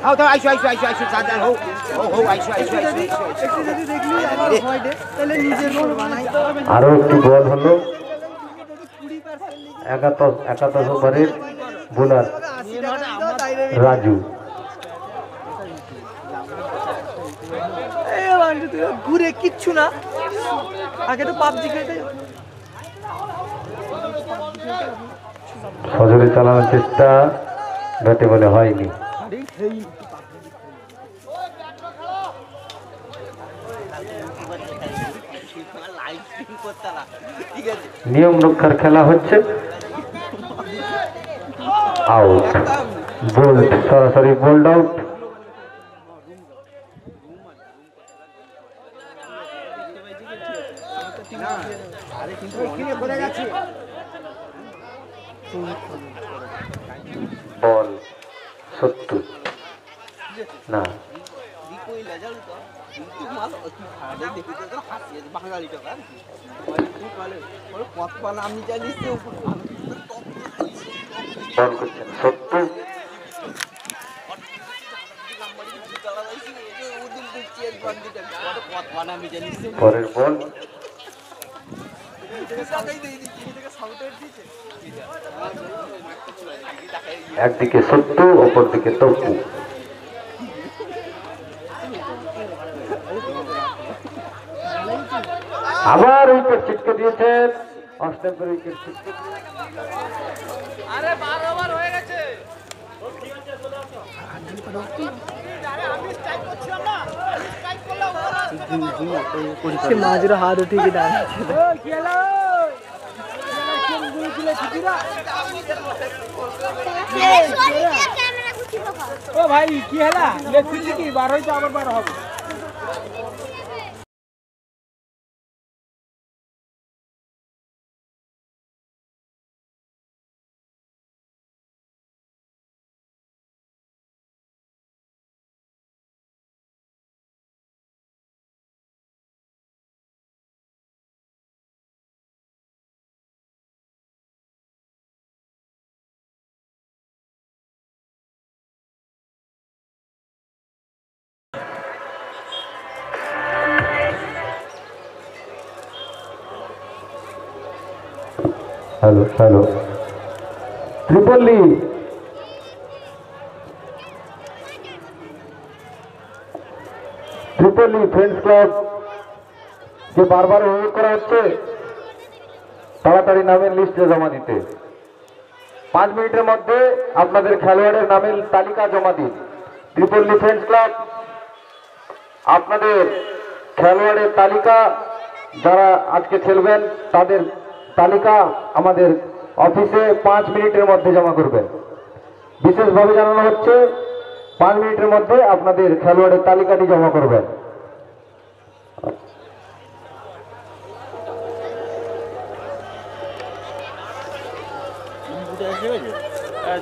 Speaker 2: হাও তো আইসো আইসো আইসো আইসো সাদা হো হো আইসো আইসো আইসো
Speaker 4: একটু যদি দেখলি আমার ভয় দে তাহলে নিজের মন বানাইতে হবে না।
Speaker 3: আরো একটি বল হলো। একাদশ ওভারের বোলার রাজু।
Speaker 4: এই বান্টু তুই ঘুরে কিচ্ছু না, আগে তো পাবজি খেলতে
Speaker 3: সজোরে চালানোর চেষ্টা, ব্যাটে বলে হয়নি। নিয়ম রক্ষার খেলা হচ্ছে। আউট, বোল্ড, সরাসরি বোল্ড আউট। বল 70 না, বল করছেন 70। পরের বল একদিকে 70, অপর দিকে তপু। আবার উইকেট ছিটকে দিয়েছেন, অস্ট্রেলিয়ার উইকেট ছিটকে।
Speaker 4: সে মাঝের হাত উঠিয়ে দাঁড়ায় ও ভাই কি হেলা লেখছি কি বার হইতে আবার বার হবে।
Speaker 3: Hello hello, Tripalli friends club যে বারবার অনুরোধ করা হচ্ছে তাড়াতাড়ি নামের লিস্টে জমা দিতে। 5 মিনিটের মধ্যে আপনাদের খেলোয়াড়ের নামের তালিকা জমা দিন। ত্রিপল্লী ফ্রেন্ডস ক্লাব আপনাদের খেলোয়াড়ের তালিকা, যারা আজকে খেলবেন তাদের তালিকা আমাদের অফিসে 5 মিনিটের মধ্যে জমা করবেন। বিশেষভাবে জানানো হচ্ছে 5 মিনিটের মধ্যে আপনাদের খেলোয়াড়ের তালিকাটি জমা করবেন।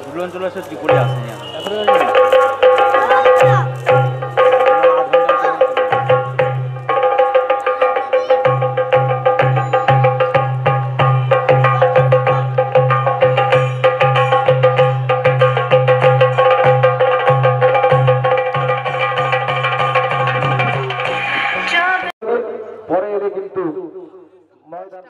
Speaker 2: ঝুলন চলে আসে ত্রিপুরে আসেনি।
Speaker 3: পরে এলে কিন্তু ময়দান